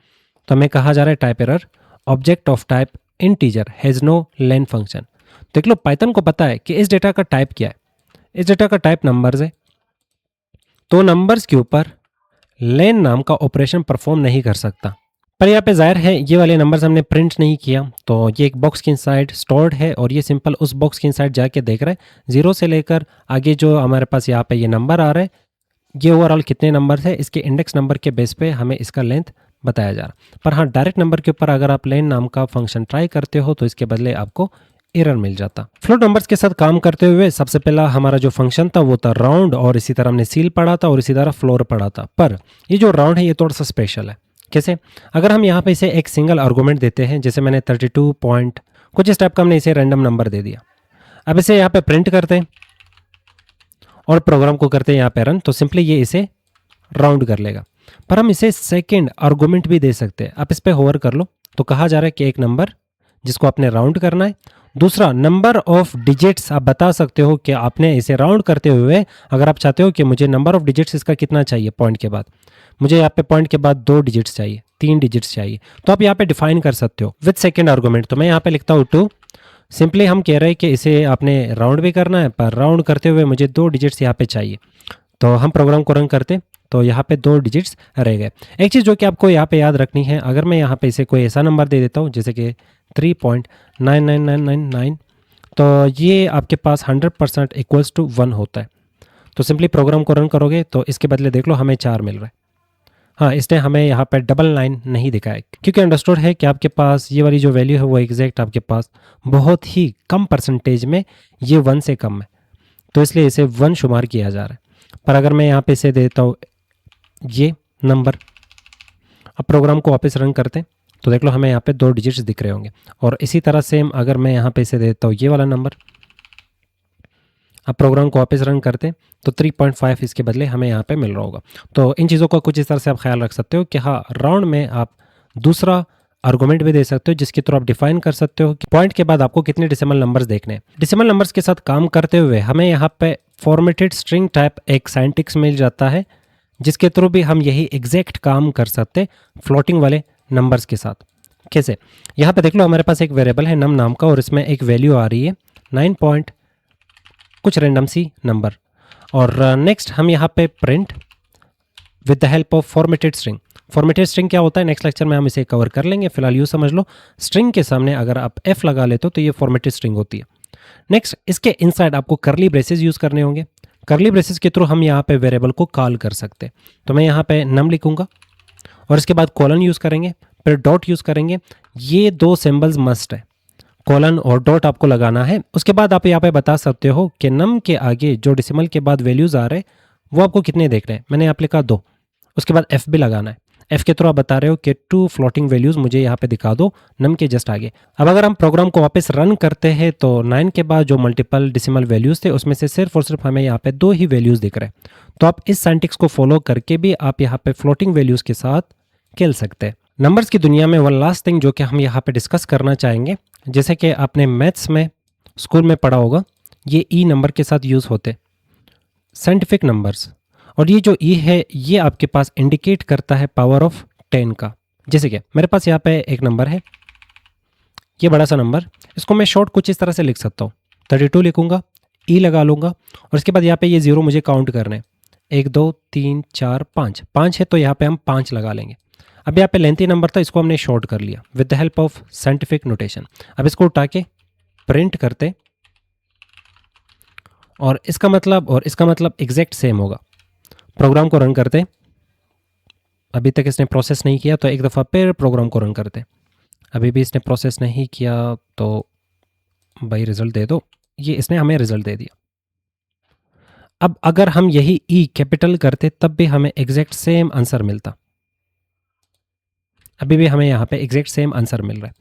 तो हमें कहा जा रहा है type error, object of type integer has no len function. देख लो पाइथन को पता है कि इस डेटा का टाइप क्या है, इस डेटा का टाइप नंबर्स है, तो नंबर्स के ऊपर लेन नाम का ऑपरेशन परफॉर्म नहीं कर सकता। पर यहाँ पे जाहिर है ये वाले नंबर्स हमने प्रिंट नहीं किया, तो ये एक बॉक्स के इनसाइड स्टोर्ड है और ये सिंपल उस बॉक्स के इनसाइड जाके देख रहा है 0 से लेकर आगे जो हमारे पास यहाँ पे ये नंबर आ रहा है, ये ओवरऑल कितने नंबर है इसके इंडेक्स नंबर के बेस पे हमें इसका लेंथ बताया जा रहा। पर हाँ डायरेक्ट नंबर के ऊपर अगर आप लेन नाम का फंक्शन ट्राई करते हो तो इसके बदले आपको एरर मिल जाता। फ्लोट नंबर्स के साथ काम करते हुए सबसे पहला हमारा जो फंक्शन था वो था राउंड, और इसी तरह हमने सील पढ़ा था और इसी तरह फ्लोर पढ़ा था। पर ये जो राउंड है ये थोड़ा सा स्पेशल है। कैसे? अगर हम यहाँ पे इसे एक सिंगल आर्गूमेंट देते हैं, जैसे मैंने 32 पॉइंट कुछ इस टाइप का हमने इसे रैंडम नंबर दे दिया। अब इसे यहाँ पे प्रिंट करते हैं और प्रोग्राम को करते हैं यहाँ पे रन, तो सिंपली ये इसे राउंड कर लेगा। पर हम इसे सेकेंड आर्गूमेंट भी दे सकते हैं। आप इस पर होवर कर लो तो कहा जा रहा है कि एक नंबर जिसको आपने राउंड करना है, दूसरा नंबर ऑफ डिजिट्स आप बता सकते हो कि आपने इसे राउंड करते हुए अगर आप चाहते हो कि मुझे नंबर ऑफ डिजिट्स इसका कितना चाहिए पॉइंट के बाद, मुझे यहाँ पे पॉइंट के बाद 2 डिजिट्स चाहिए, 3 डिजिट्स चाहिए, तो आप यहाँ पे डिफाइन कर सकते हो विद सेकेंड आर्गूमेंट। तो मैं यहाँ पे लिखता हूँ 2। सिंपली हम कह रहे हैं कि इसे आपने राउंड भी करना है, पर राउंड करते हुए मुझे 2 डिजिट्स यहाँ पे चाहिए। तो हम प्रोग्राम को रन करते तो यहाँ पे 2 डिजिट्स रह गए। एक चीज़ जो कि आपको यहाँ पे याद रखनी है, अगर मैं यहाँ पे इसे कोई ऐसा नंबर दे देता हूँ जैसे कि 3.99999, तो ये आपके पास 100% इक्वल्स टू 1 होता है। तो सिंपली प्रोग्राम को रन करोगे तो इसके बदले देख लो हमें 4 मिल रहा है। हाँ, इसने हमें यहाँ पे डबल लाइन नहीं दिखाया क्योंकि अंडरस्टूड है कि आपके पास ये वाली जो वैल्यू है वो एग्जैक्ट आपके पास बहुत ही कम परसेंटेज में ये 1 से कम है, तो इसलिए इसे 1 शुमार किया जा रहा है। पर अगर मैं यहाँ पे इसे देता हूँ ये नंबर अब प्रोग्राम को वापस रन करते हैं तो देख लो हमें यहाँ पे 2 डिजिट्स दिख रहे होंगे। और इसी तरह सेम अगर मैं यहाँ पे इसे देता हूँ ये वाला नंबर, अब प्रोग्राम को वापस रन करते हैं तो 3.5 इसके बदले हमें यहाँ पे मिल रहा होगा। तो इन चीज़ों का कुछ इस तरह से आप ख्याल रख सकते हो कि हाँ, राउंड में आप दूसरा आर्गुमेंट भी दे सकते हो जिसके थ्रू आप डिफाइन कर सकते हो कि पॉइंट के बाद आपको कितने डेसिमल नंबर्स देखने हैं। डेसिमल नंबर्स के साथ काम करते हुए हमें यहाँ पे फॉर्मेटेड स्ट्रिंग टाइप एक सिंटैक्स मिल जाता है जिसके थ्रू भी हम यही एग्जैक्ट काम कर सकते हैं फ्लोटिंग वाले नंबर्स के साथ। कैसे? यहाँ पे देख लो हमारे पास एक वेरिएबल है नम नाम का और इसमें एक वैल्यू आ रही है 9 पॉइंट कुछ रैंडम सी नंबर। और नेक्स्ट हम यहाँ पे print with the help of formatted string. Formatted string क्या होता है नेक्स्ट लेक्चर में हम इसे कवर कर लेंगे। फिलहाल यूँ समझ लो, स्ट्रिंग के सामने अगर आप एफ लगा लेते हो तो ये फॉर्मेटेड स्ट्रिंग होती है। नेक्स्ट इसके इनसाइड आपको करली ब्रेसेस यूज़ करने होंगे। करली ब्रेसेस के थ्रू हम यहाँ पे वेरिएबल को कॉल कर सकते हैं। तो मैं यहाँ पे नम लिखूंगा और इसके बाद कॉलन यूज़ करेंगे, फिर डॉट यूज़ करेंगे। ये 2 सिंबल्स मस्ट है, कॉलन और डॉट आपको लगाना है। उसके बाद आप यहाँ पे बता सकते हो कि नम के आगे जो डेसिमल के बाद वैल्यूज़ आ रहे हैं वो आपको कितने देख रहे हैं। मैंने यहाँ पे लिखा 2। उसके बाद एफ भी लगाना है। एफ के थ्रू आप बता रहे हो कि 2 फ्लोटिंग वैल्यूज़ मुझे यहाँ पे दिखा दो नम के जस्ट आगे। अब अगर हम प्रोग्राम को वापस रन करते हैं तो 9 के बाद जो मल्टीपल डेसिमल वैल्यूज़ थे उसमें से सिर्फ और सिर्फ हमें यहाँ पे 2 ही वैल्यूज़ दिख रहे हैं। तो आप इस सिंटैक्स को फॉलो करके भी आप यहाँ पे फ्लोटिंग वैल्यूज़ के साथ खेल सकते हैं। नंबर्स की दुनिया में वन लास्ट थिंग जो कि हम यहाँ पे डिस्कस करना चाहेंगे, जैसे कि आपने मैथ्स में स्कूल में पढ़ा होगा, ये ई नंबर के साथ यूज़ होते साइंटिफिक नंबर्स। और ये जो ई है ये आपके पास इंडिकेट करता है पावर ऑफ 10 का। जैसे कि मेरे पास यहाँ पे एक नंबर है, ये बड़ा सा नंबर, इसको मैं शॉर्ट कुछ इस तरह से लिख सकता हूँ। 32 लिखूंगा, ई लगा लूँगा और इसके बाद यहाँ पे ये 0 मुझे काउंट करने, 1 2 3 4 5 5 है तो यहाँ पे हम 5 लगा लेंगे। अब यहाँ पे लेंथी नंबर था, इसको हमने शॉर्ट कर लिया with the help of scientific notation. अब इसको उठा के प्रिंट करते और इसका मतलब एग्जैक्ट सेम होगा। प्रोग्राम को रन करते, अभी तक इसने प्रोसेस नहीं किया तो एक दफ़ा फिर प्रोग्राम को रन करते। अभी भी इसने प्रोसेस नहीं किया तो भाई रिजल्ट दे दो। ये इसने हमें रिजल्ट दे दिया। अब अगर हम यही ई कैपिटल करते तब भी हमें एग्जैक्ट सेम आंसर मिलता। अभी भी हमें यहाँ पे एग्जैक्ट सेम आंसर मिल रहा है।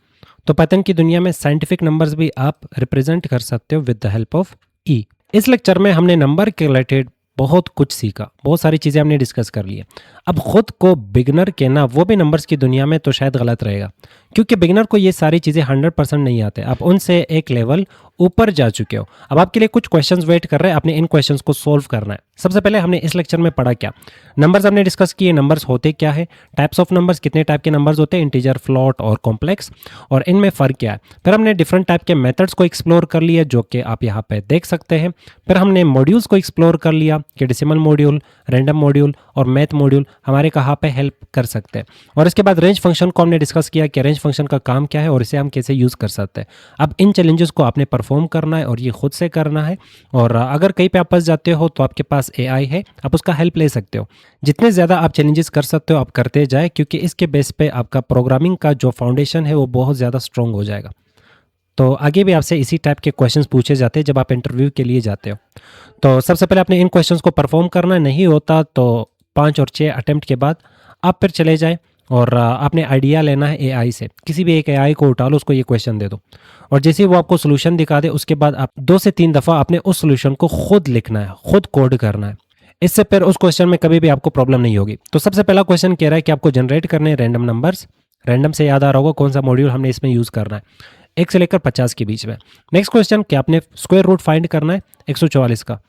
तो पाइथन की दुनिया में साइंटिफिक नंबर्स भी आप रिप्रेजेंट कर सकते हो विद द हेल्प ऑफ ई। इस लेक्चर में हमने नंबर के रिलेटेड बहुत कुछ सीखा, बहुत सारी चीज़ें हमने डिस्कस कर ली है। अब ख़ुद को बिगनर कहना वो भी नंबर्स की दुनिया में तो शायद गलत रहेगा, क्योंकि बिगनर को ये सारी चीज़ें 100% नहीं आते। आप उनसे एक लेवल ऊपर जा चुके हो। अब आपके लिए कुछ क्वेश्चंस वेट कर रहे हैं, आपने इन क्वेश्चंस को सोल्व करना है। सबसे पहले हमने इस लेक्चर में पढ़ा क्या, नंबर्स हमने डिस्कस किए, नंबर्स होते क्या है, टाइप्स ऑफ नंबर्स, कितने टाइप के नंबर्स होते हैं, इंटीजर, फ्लोट और कॉम्प्लेक्स, और इनमें फ़र्क क्या है। फिर हमने डिफरेंट टाइप के मेथड्स को एक्सप्लोर कर लिया जो कि आप यहाँ पे देख सकते हैं। फिर हमने मॉड्यूल्स को एक्सप्लोर कर लिया कि डेसिमल मॉड्यूल, रैंडम मॉड्यूल और मैथ मॉड्यूल हमारे कहाँ पे हेल्प कर सकते हैं। और इसके बाद रेंज फंक्शन को हमने डिस्कस किया कि रेंज फंक्शन का काम क्या है और इसे हम कैसे यूज़ कर सकते हैं। अब इन चैलेंजेस को आपने परफॉर्म करना है और ये खुद से करना है। और अगर कहीं पे आप फंस जाते हो तो आपके पास एआई है, आप उसका हेल्प ले सकते हो। जितने ज़्यादा आप चैलेंजेस कर सकते हो आप करते जाए, क्योंकि इसके बेस पे आपका प्रोग्रामिंग का जो फाउंडेशन है वो बहुत ज़्यादा स्ट्रॉन्ग हो जाएगा। तो आगे भी आपसे इसी टाइप के क्वेश्चंस पूछे जाते हैं जब आप इंटरव्यू के लिए जाते हो। तो सबसे पहले आपने इन क्वेश्चंस को परफॉर्म करना, नहीं होता तो 5 और 6 अटेम्प्ट के बाद आप फिर चले जाए और आपने आइडिया लेना है एआई से। किसी भी एक एआई को उठा लो, उसको ये क्वेश्चन दे दो और जैसे ही वो आपको सोल्यूशन दिखा दे उसके बाद आप 2 से 3 दफ़ा आपने उस सोल्यूशन को खुद लिखना है, खुद कोड करना है। इससे फिर उस क्वेश्चन में कभी भी आपको प्रॉब्लम नहीं होगी। तो सबसे पहला क्वेश्चन कह रहा है कि आपको जनरेट करने हैं रैंडम नंबर्स। रैंडम से याद आ रहा होगा कौन सा मॉड्यूल हमने इसमें यूज़ करना है, 1 से लेकर 50 के बीच में। नेक्स्ट क्वेश्चन कि आपने स्क्वायर रूट फाइंड करना है 144 का,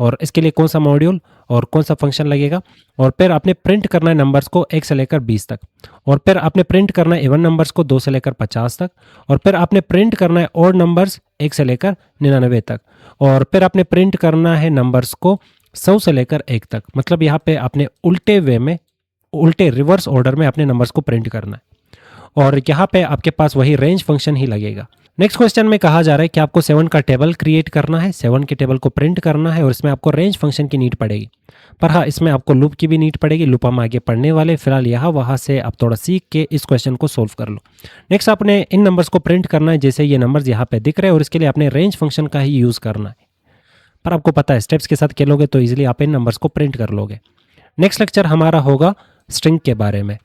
और इसके लिए कौन सा मॉड्यूल और कौन सा फंक्शन लगेगा। और फिर आपने प्रिंट करना है नंबर्स को 1 से लेकर 20 तक, और फिर आपने प्रिंट करना है इवन नंबर्स को 2 से लेकर 50 तक, और फिर आपने प्रिंट करना है ऑड नंबर्स 1 से लेकर 99 तक, और फिर आपने प्रिंट करना है नंबर्स को 100 से लेकर 1 तक। मतलब यहाँ पे आपने उल्टे वे में, उल्टे रिवर्स ऑर्डर में अपने नंबर्स को प्रिंट करना है, और यहाँ पे आपके पास वही रेंज फंक्शन ही लगेगा। नेक्स्ट क्वेश्चन में कहा जा रहा है कि आपको 7 का टेबल क्रिएट करना है, 7 के टेबल को प्रिंट करना है, और इसमें आपको रेंज फंक्शन की नीड पड़ेगी। पर हाँ, इसमें आपको लूप की भी नीड पड़ेगी। लूप हम आगे पढ़ने वाले, फिलहाल यहाँ वहाँ से आप थोड़ा सीख के इस क्वेश्चन को सोल्व कर लो। नेक्स्ट आपने इन नंबर्स को प्रिंट करना है, जैसे ये नंबर्स यहाँ पे दिख रहे हैं, और इसके लिए आपने रेंज फंक्शन का ही यूज़ करना है। पर आपको पता है स्टेप्स के साथ खेलोगे तो ईजिली आप इन नंबर्स को प्रिंट कर लोगे। नेक्स्ट लेक्चर हमारा होगा स्ट्रिंग के बारे में।